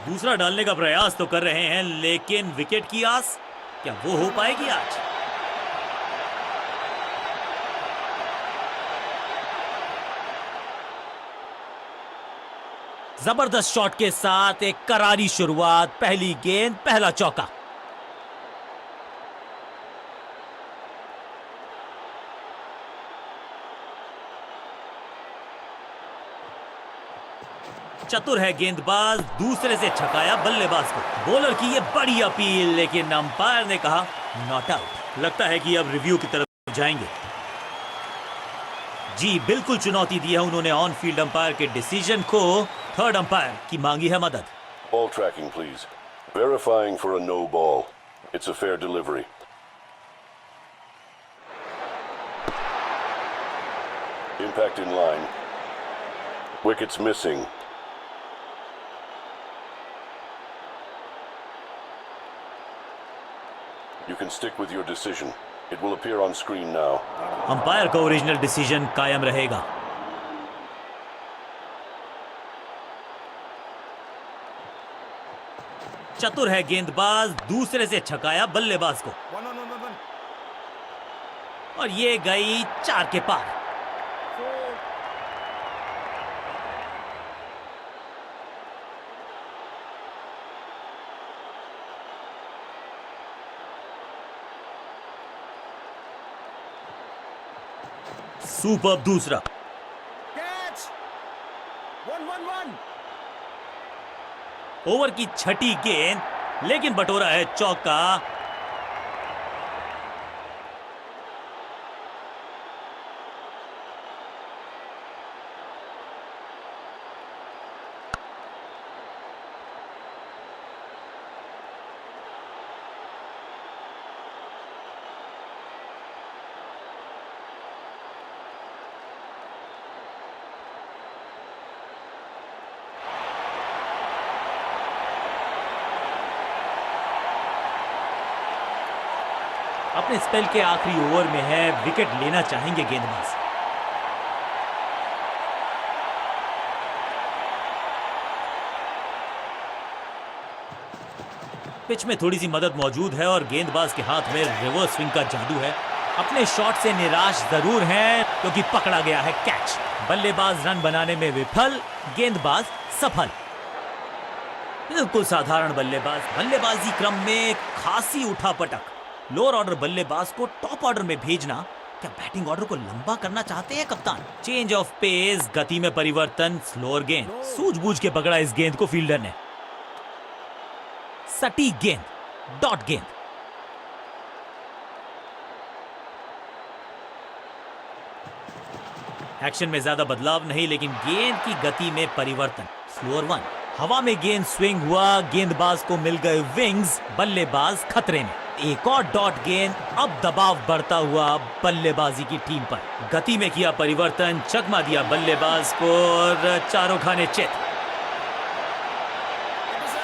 दूसरा डालने का प्रयास तो कर रहे हैं, लेकिन विकेट की आस क्या वो हो पाएगी आज? जबरदस्त शॉट के साथ एक करारी शुरुआत। पहली गेंद, पहला चौका। चतुर है गेंदबाज, दूसरे से छकाया बल्लेबाज को। बॉलर की ये बड़ी अपील, लेकिन अंपायर ने कहा नॉट आउट। लगता है कि अब रिव्यू की तरफ जाएंगे। जी बिल्कुल चुनौती दी है उन्होंने ऑन फील्ड अंपायर के डिसीजन को। थर्ड अंपायर की मांगी है मदद। Ball tracking, please. Verifying for a no ball. It's a fair delivery. Impact in line. Wickets missing. You can stick with your decision. It will appear on screen now. Umpire का ओरिजिनल डिसीजन कायम रहेगा। चतुर है गेंदबाज, दूसरे से छकाया बल्लेबाज को। 1 on 1 1. और ये गई 4 के पार। 4. सुपर दूसरा। Catch. 1 1 1. ओवर की छठी गेंद, लेकिन बटोरा है चौका। अपने स्पेल के आखिरी ओवर में है, विकेट लेना चाहेंगे गेंदबाज। पिच में थोड़ी सी मदद मौजूद है और गेंदबाज के हाथ में रिवर्स स्विंग का जादू है। अपने शॉट से निराश जरूर हैं, क्योंकि पकड़ा गया है कैच। बल्लेबाज रन बनाने में विफल, गेंदबाज सफल। बिल्कुल साधारण बल्लेबाज। बल्लेबाजी क्रम में खासी उठापटक। लोअर ऑर्डर बल्लेबाज को टॉप ऑर्डर में भेजना, क्या बैटिंग ऑर्डर को लंबा करना चाहते हैं कप्तान? चेंज ऑफ पेस, गति में परिवर्तन, स्लोअर गेंद। सूझबूझ के पकड़ा इस गेंद को फील्डर ने। सटीक गेंद, डॉट गेंद। एक्शन में ज्यादा बदलाव नहीं, लेकिन गेंद की गति में परिवर्तन। स्लोअर 1। हवा में गेंद स्विंग हुआ, गेंदबाज को मिल गए विंग्स, बल्लेबाज खतरे में। एक और डॉट गेंद। अब दबाव बढ़ता हुआ बल्लेबाजी की टीम पर। गति में किया परिवर्तन, चकमा दिया बल्लेबाज को और चारों खाने चित।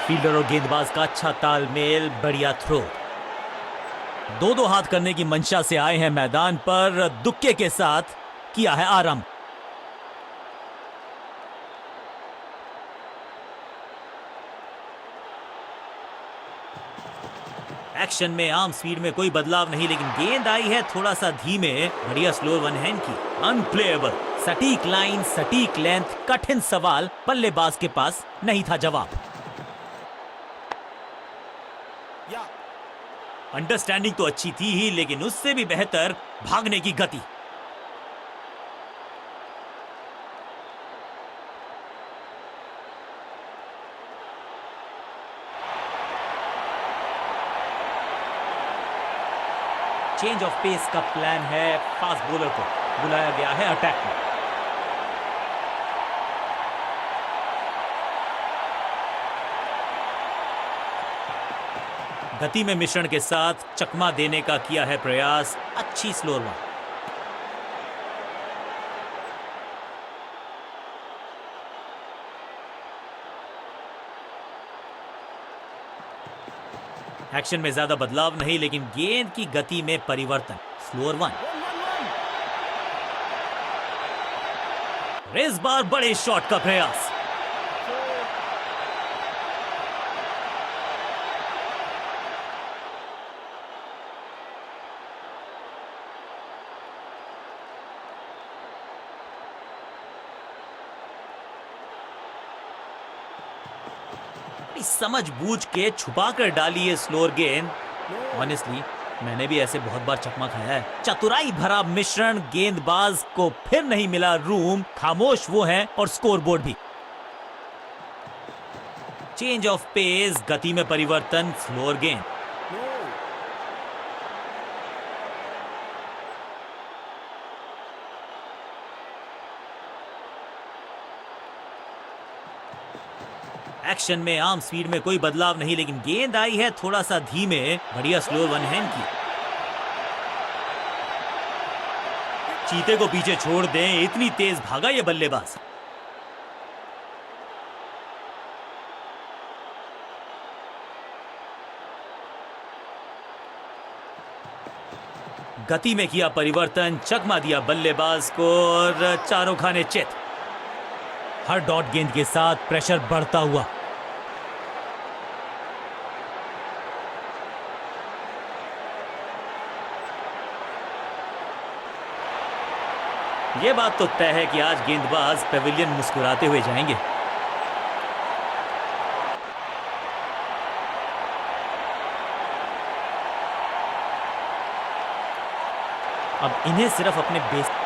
फील्डर और गेंदबाज का अच्छा तालमेल, बढ़िया थ्रो। दो हाथ करने की मंशा से आए हैं मैदान पर, दुक्के के साथ किया है आरंभ। एक्शन में आम स्पीड में कोई बदलाव नहीं, लेकिन गेंद आई है थोड़ा सा धीमे। बढ़िया स्लो वन हैंड की, अनप्लेएबल। सटीक लाइन, सटीक लेंथ, कठिन सवाल, बल्लेबाज के पास नहीं था जवाब। या अंडरस्टैंडिंग तो अच्छी थी ही, लेकिन उससे भी बेहतर भागने की गति। चेंज ऑफ पेस का प्लान है, फास्ट बॉलर को बुलाया गया है अटैक में। गति में मिश्रण के साथ चकमा देने का किया है प्रयास। अच्छी स्लोअर वन। एक्शन में ज्यादा बदलाव नहीं, लेकिन गेंद की गति में परिवर्तन। Slower one. इस बार बड़े शॉट का प्रयास। समझबूझ के छुपा कर डाली है स्लोअर गेंद। ऑनेस्टली मैंने भी ऐसे बहुत बार चकमा खाया है। चतुराई भरा मिश्रण, गेंदबाज को फिर नहीं मिला रूम। खामोश वो हैं और स्कोरबोर्ड भी। चेंज ऑफ पेस, गति में परिवर्तन। स्लोअर गेंद। एक्शन में आम स्पीड में कोई बदलाव नहीं, लेकिन गेंद आई है थोड़ा सा धीमे। बढ़िया स्लो वन हैंड की। चीते को पीछे छोड़ दें, इतनी तेज भागा ये बल्लेबाज। गति में किया परिवर्तन, चकमा दिया बल्लेबाज को और चारों खाने चित। हर डॉट गेंद के साथ प्रेशर बढ़ता हुआ। यह बात तो तय है कि आज गेंदबाज पेविलियन मुस्कुराते हुए जाएंगे। अब इन्हें सिर्फ अपने बेस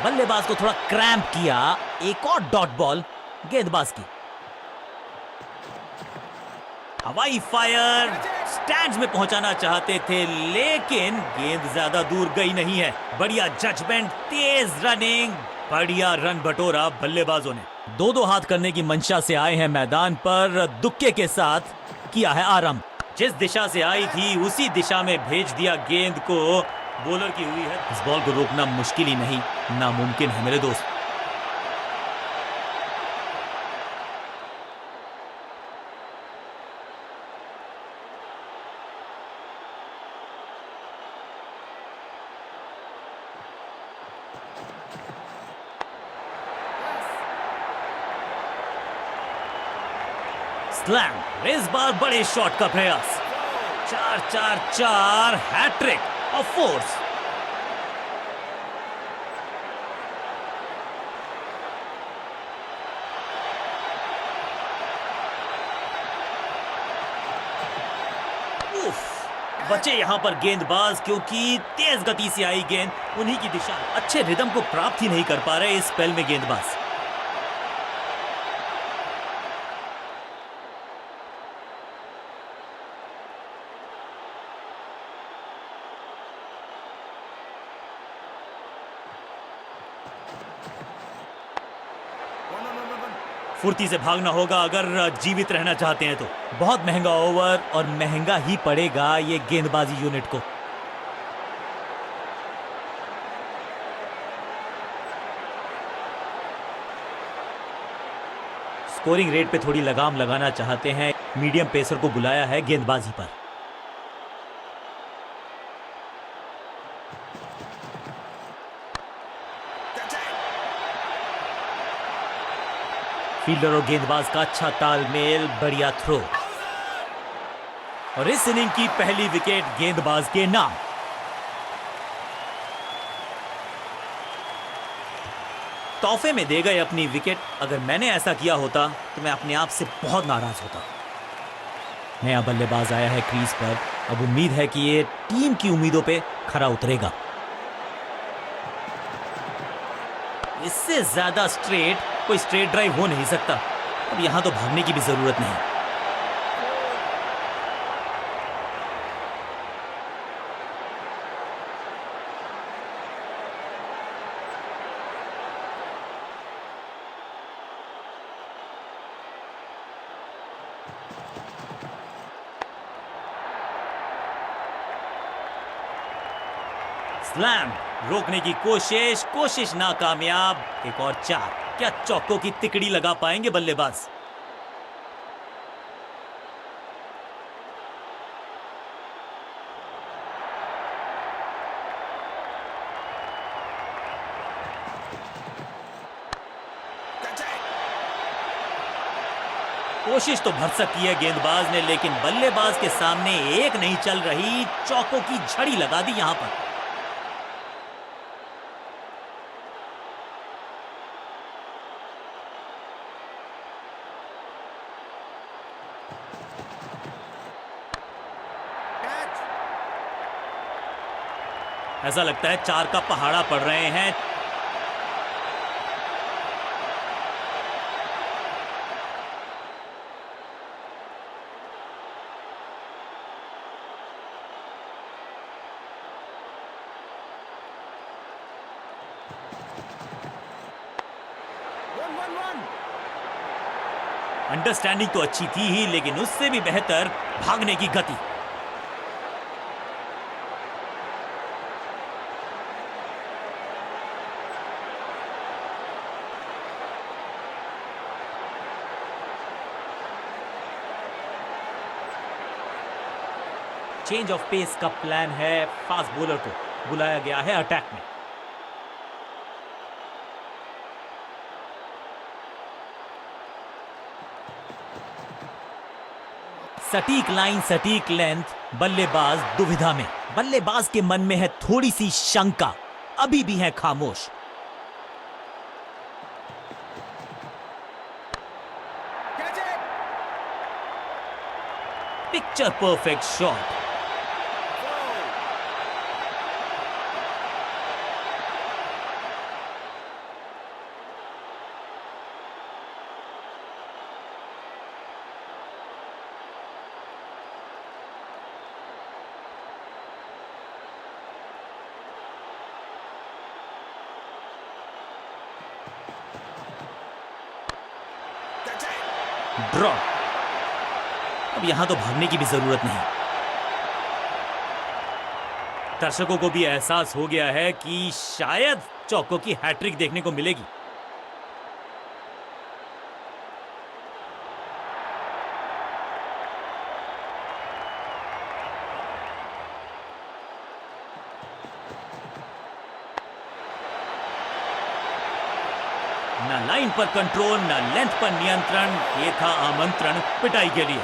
बल्लेबाज को थोड़ा क्रैम्प किया। एक और डॉट बॉल गेंदबाज की। हवाई फायर, स्टैंड्स में पहुंचाना चाहते थे, लेकिन गेंद ज्यादा दूर गई नहीं है। बढ़िया जजमेंट, तेज रनिंग, बढ़िया रन बटोरा बल्लेबाजों ने। दो हाथ करने की मंशा से आए हैं मैदान पर, दुक्के के साथ किया है आरंभ। जिस दिशा से आई थी उसी दिशा में भेज दिया गेंद को। बॉलर की हुई है। इस बॉल को रोकना मुश्किल ही नहीं, नामुमकिन है मेरे दोस्त। स्लैम। इस बार बड़े शॉट का प्रयास। 4-4-4 हैट्रिक ऑफ फोर्स। बचे यहां पर गेंदबाज, क्योंकि तेज गति से आई गेंद उन्हीं की दिशा। अच्छे रिदम को प्राप्त ही नहीं कर पा रहे इस स्पेल में गेंदबाज। फुर्ती से भागना होगा अगर जीवित रहना चाहते हैं तो। बहुत महंगा ओवर और महंगा ही पड़ेगा ये गेंदबाजी यूनिट को। स्कोरिंग रेट पे थोड़ी लगाम लगाना चाहते हैं। मीडियम पेसर को बुलाया है गेंदबाजी पर। That's it. फील्डर और गेंदबाज का अच्छा तालमेल, बढ़िया थ्रो। और इस इनिंग की पहली विकेट गेंदबाज के नाम। तोहफे में दे गए अपनी विकेट। अगर मैंने ऐसा किया होता तो मैं अपने आप से बहुत नाराज होता। नया बल्लेबाज आया है क्रीज पर। अब उम्मीद है कि ये टीम की उम्मीदों पे खरा उतरेगा। इससे ज्यादा स्ट्रेट कोई स्ट्रेट ड्राइव हो नहीं सकता। अब यहां तो भागने की भी जरूरत नहीं। स्लैम, रोकने की कोशिश नाकामयाब। एक और चार। क्या चौकों की तिकड़ी लगा पाएंगे बल्लेबाज? That's it. कोशिश तो भरसक की है गेंदबाज ने, लेकिन बल्लेबाज के सामने एक नहीं चल रही। चौकों की झड़ी लगा दी यहां पर। Catch. ऐसा लगता है चार का पहाड़ा पड़ रहे हैं। One. अंडरस्टैंडिंग तो अच्छी थी ही, लेकिन उससे भी बेहतर भागने की गति। चेंज ऑफ पेस का प्लान है। फास्ट बॉलर को बुलाया गया है अटैक में। सटीक लाइन, सटीक लेंथ। बल्लेबाज दुविधा में। बल्लेबाज के मन में है थोड़ी सी शंका, अभी भी है खामोश। Catch it. Picture perfect shot. That's it. Drop. अब यहां तो भागने की भी जरूरत नहीं। दर्शकों को भी एहसास हो गया है कि शायद चौकों की हैट्रिक देखने को मिलेगी। ना लाइन पर कंट्रोल, ना लेंथ पर नियंत्रण। ये था आमंत्रण पिटाई के लिए।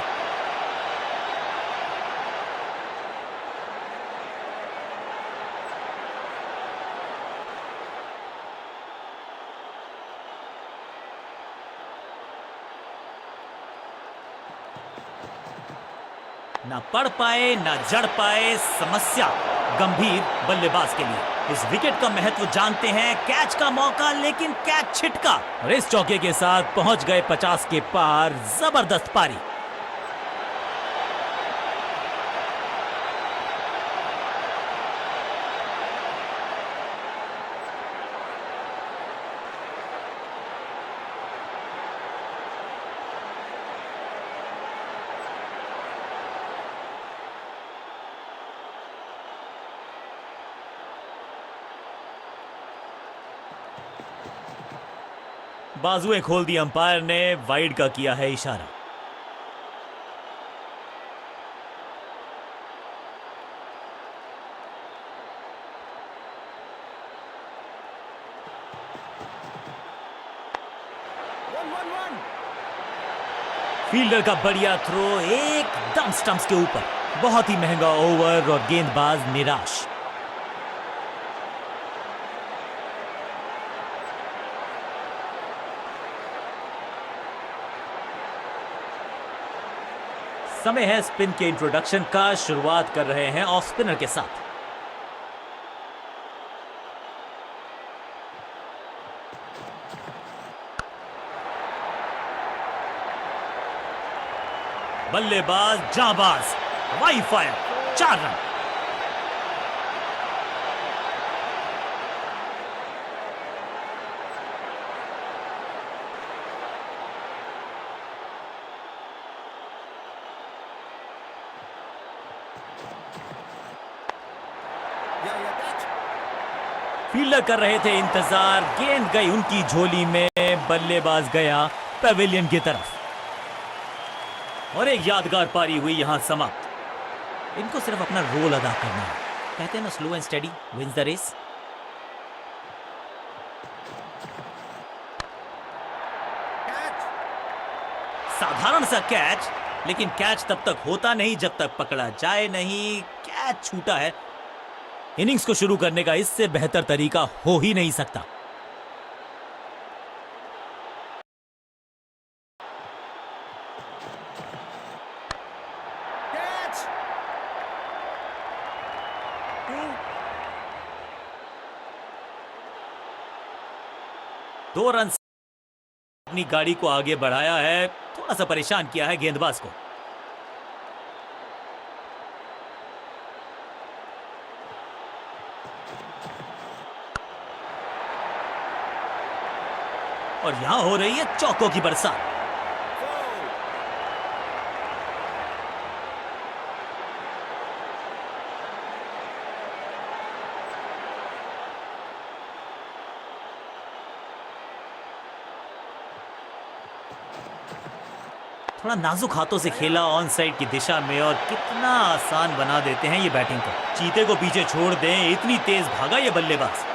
ना पढ़ पाए, ना जड़ पाए। समस्या गंभीर बल्लेबाज के लिए। इस विकेट का महत्व जानते हैं। कैच का मौका, लेकिन कैच छिटका। और इस चौके के साथ पहुंच गए 50 के पार। जबरदस्त पारी। बाजुएं खोल दी अंपायर ने। वाइड का किया है इशारा। 1-1. फील्डर का बढ़िया थ्रो एकदम स्टंप्स के ऊपर। बहुत ही महंगा ओवर और गेंदबाज निराश। समय है स्पिन के इंट्रोडक्शन का। शुरुआत कर रहे हैं ऑफ स्पिनर के साथ। बल्लेबाज जाबाज, वाई फायर, 4 रन। Yeah, catch. फील्डर कर रहे थे इंतजार। गेंद गई उनकी झोली में। बल्लेबाज गया पवेलियन की तरफ और एक यादगार पारी हुई यहां समाप्त। इनको सिर्फ अपना रोल अदा करना है। कहते हैं ना, slow and steady wins the race. Catch. साधारण सा कैच, लेकिन कैच तब तक होता नहीं जब तक पकड़ा जाए नहीं। कैच छूटा है। इनिंग्स को शुरू करने का इससे बेहतर तरीका हो ही नहीं सकता। Catch. 2 रन अपनी गाड़ी को आगे बढ़ाया है। थोड़ा सा परेशान किया है गेंदबाज को। और यहां हो रही है चौकों की बरसात। थोड़ा नाजुक हाथों से खेला ऑन साइड की दिशा में और कितना आसान बना देते हैं ये बैटिंग को। चीते को पीछे छोड़ दें, इतनी तेज भागा ये बल्लेबाज।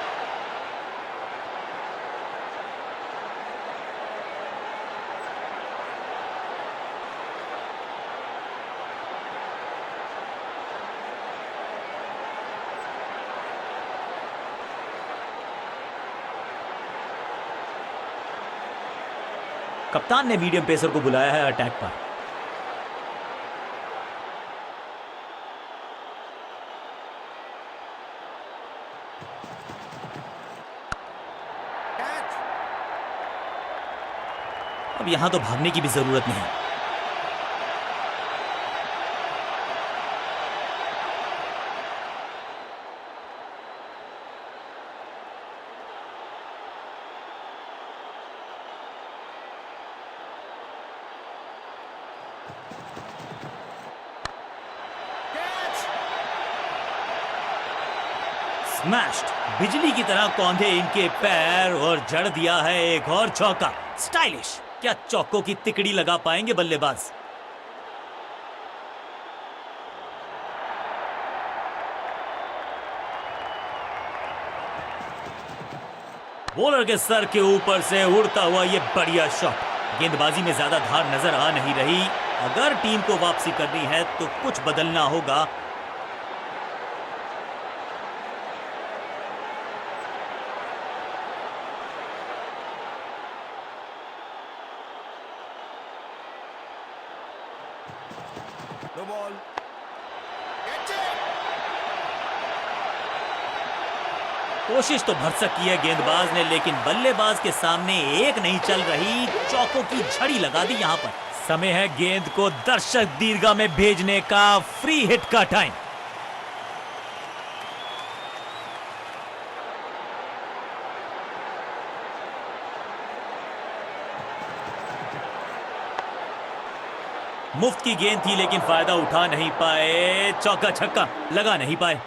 कप्तान ने मीडियम पेसर को बुलाया है अटैक पर। Catch. अब यहां तो भागने की भी जरूरत नहीं। Catch. स्मैश्ड। बिजली की तरह कौंधे इनके पैर और जड़ दिया है एक और चौका। स्टाइलिश। क्या चौकों की तिकड़ी लगा पाएंगे बल्लेबाज? बॉलर के सर के ऊपर से उड़ता हुआ ये बढ़िया शॉट। गेंदबाजी में ज्यादा धार नजर आ नहीं रही। अगर टीम को वापसी करनी है तो कुछ बदलना होगा। No ball. Catch it. कोशिश तो भरसक की है गेंदबाज ने, लेकिन बल्लेबाज के सामने एक नहीं चल रही। चौकों की झड़ी लगा दी यहां पर। समय है गेंद को दर्शक दीर्घा में भेजने का। फ्री हिट का टाइम। मुफ्त की गेंद थी लेकिन फायदा उठा नहीं पाए। चौका छक्का लगा नहीं पाए।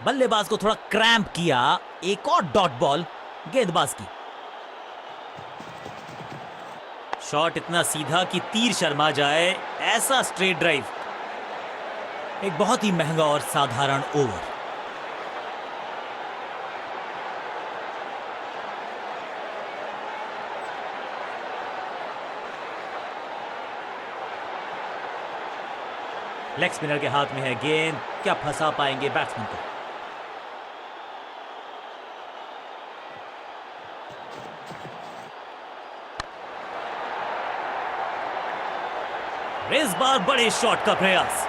बल्लेबाज को थोड़ा क्रैम्प किया। एक और डॉट बॉल गेंदबाज की। शॉट इतना सीधा कि तीर शर्मा जाए। ऐसा स्ट्रेट ड्राइव। एक बहुत ही महंगा और साधारण ओवर। लेग स्पिनर के हाथ में है गेंद, क्या फंसा पाएंगे बैट्समैन को? इस बार बड़े शॉट का प्रयास।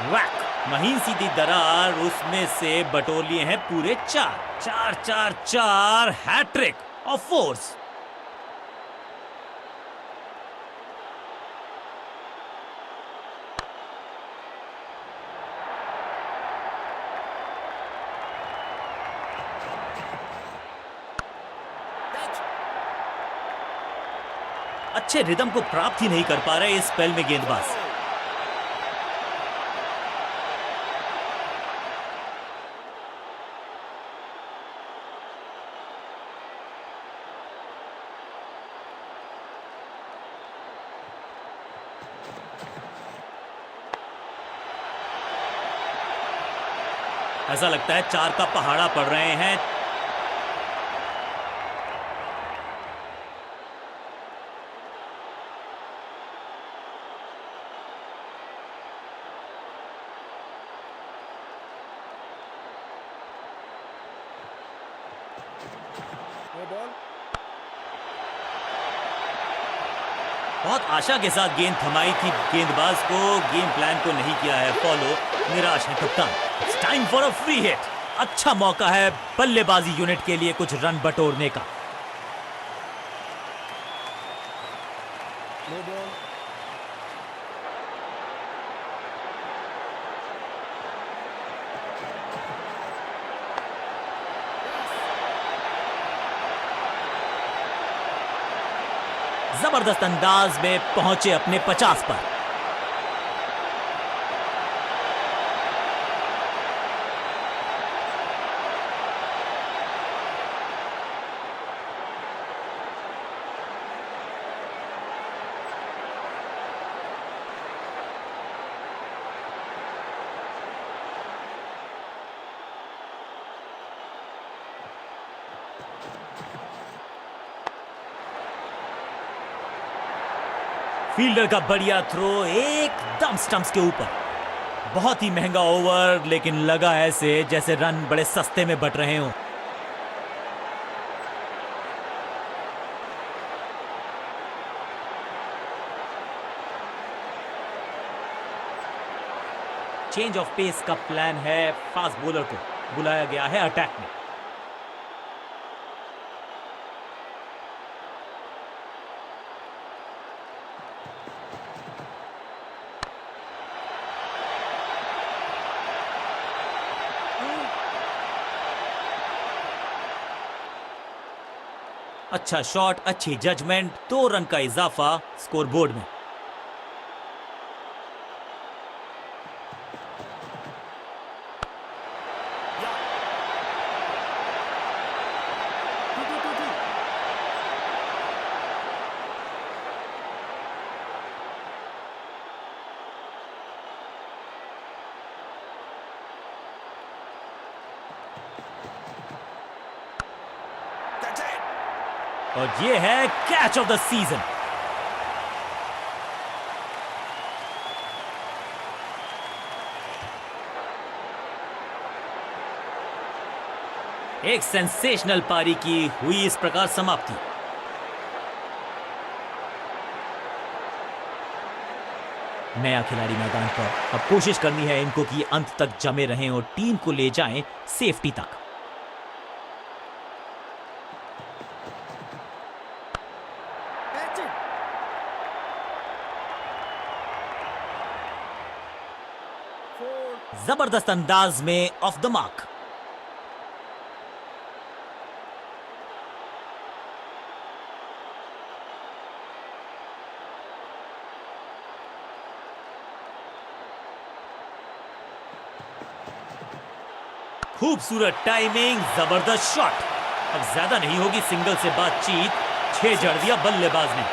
वैक, महीन सीधी दरार, उसमें से बटोर लिए हैं पूरे चार। चार चार चार, हैट्रिक ऑफ फोर्स। अच्छे रिदम को प्राप्त ही नहीं कर पा रहे इस स्पेल में गेंदबाज। ऐसा लगता है चार का पहाड़ा पड़ रहे हैं। No ball. बहुत आशा के साथ गेंद थमाई थी गेंदबाज को, गेम प्लान को नहीं किया है फॉलो, निराश है कप्तान। It's time for a free hit. अच्छा मौका है बल्लेबाजी यूनिट के लिए कुछ रन बटोरने का। No ball. जबरदस्त अंदाज में पहुंचे अपने 50 पर। फील्डर का बढ़िया थ्रो एकदम स्टंप्स के ऊपर। बहुत ही महंगा ओवर, लेकिन लगा ऐसे जैसे रन बड़े सस्ते में बट रहे हों। चेंज ऑफ पेस का प्लान है, फास्ट बॉलर को बुलाया गया है अटैक में। अच्छा शॉट, अच्छी जजमेंट, 2 रन का इजाफा स्कोरबोर्ड में। और ये है कैच ऑफ द सीजन। एक सेंसेशनल पारी की हुई इस प्रकार समाप्ति। नया खिलाड़ी मैदान पर, अब कोशिश करनी है इनको कि अंत तक जमे रहें और टीम को ले जाएं सेफ्टी तक। जबरदस्त अंदाज में ऑफ द मार्क। खूबसूरत टाइमिंग, जबरदस्त शॉट। अब ज्यादा नहीं होगी सिंगल से बातचीत, 6 जड़ दिया बल्लेबाज ने।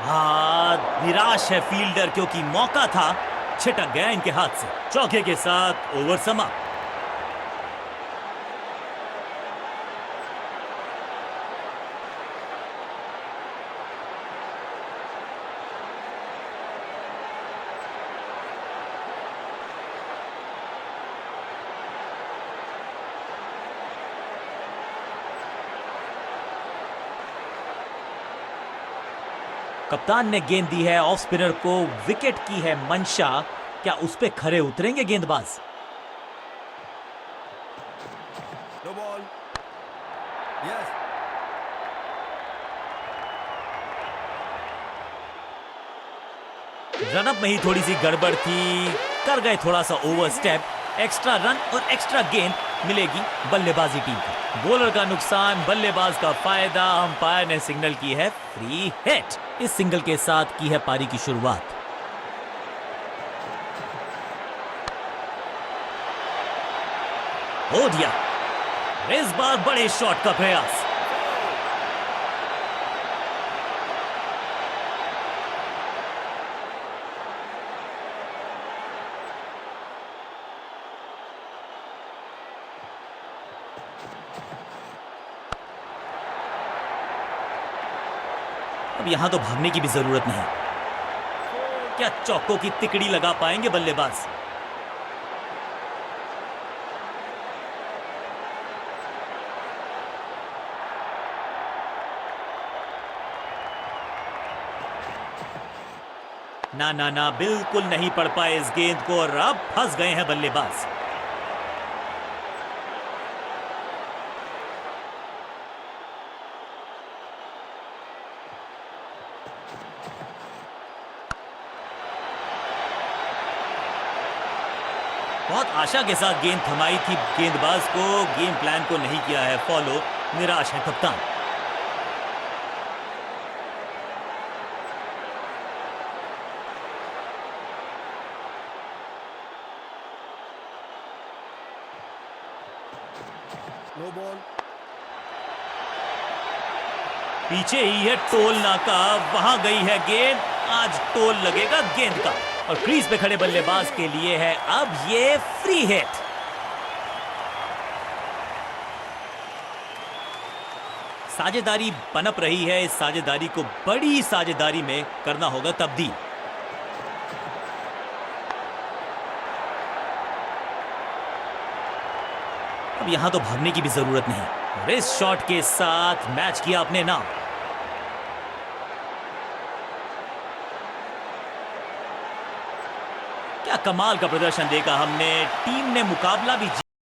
हाँ, निराश है फील्डर क्योंकि मौका था, छिटक गया इनके हाथ से। चौके के साथ ओवर समाप्त। कप्तान ने गेंद दी है ऑफ स्पिनर को, विकेट की है मंशा। क्या उस पे खरे उतरेंगे गेंदबाज? No ball. Yes. रनअप में ही थोड़ी सी गड़बड़ थी, कर गए थोड़ा सा ओवर स्टेप। एक्स्ट्रा रन और एक्स्ट्रा गेंद मिलेगी बल्लेबाजी टीम को। बॉलर का नुकसान, बल्लेबाज का फायदा। अंपायर ने सिग्नल की है फ्री हिट। इस सिंगल के साथ की है पारी की शुरुआत। हो दिया, इस बार बड़े शॉट का प्रयास। अब यहां तो भागने की भी जरूरत नहीं। क्या चौकों की तिकड़ी लगा पाएंगे बल्लेबाज? ना ना ना, बिल्कुल नहीं पड़ पाए इस गेंद को और अब फंस गए हैं बल्लेबाज। बहुत आशा के साथ गेंद थमाई थी गेंदबाज को, गेम प्लान को नहीं किया है फॉलो। निराश है कप्तान। No ball. पीछे ही है टोल नाका, वहां गई है गेंद। आज टोल लगेगा गेंद का और क्रीज पे खड़े बल्लेबाज के लिए है अब ये फ्री हिट। साझेदारी पनप रही है, इस साझेदारी को बड़ी साझेदारी में करना होगा तब्दील। अब यहां तो भागने की भी जरूरत नहीं और इस शॉट के साथ मैच किया अपने नाम। क्या कमाल का प्रदर्शन देखा हमने, टीम ने मुकाबला भी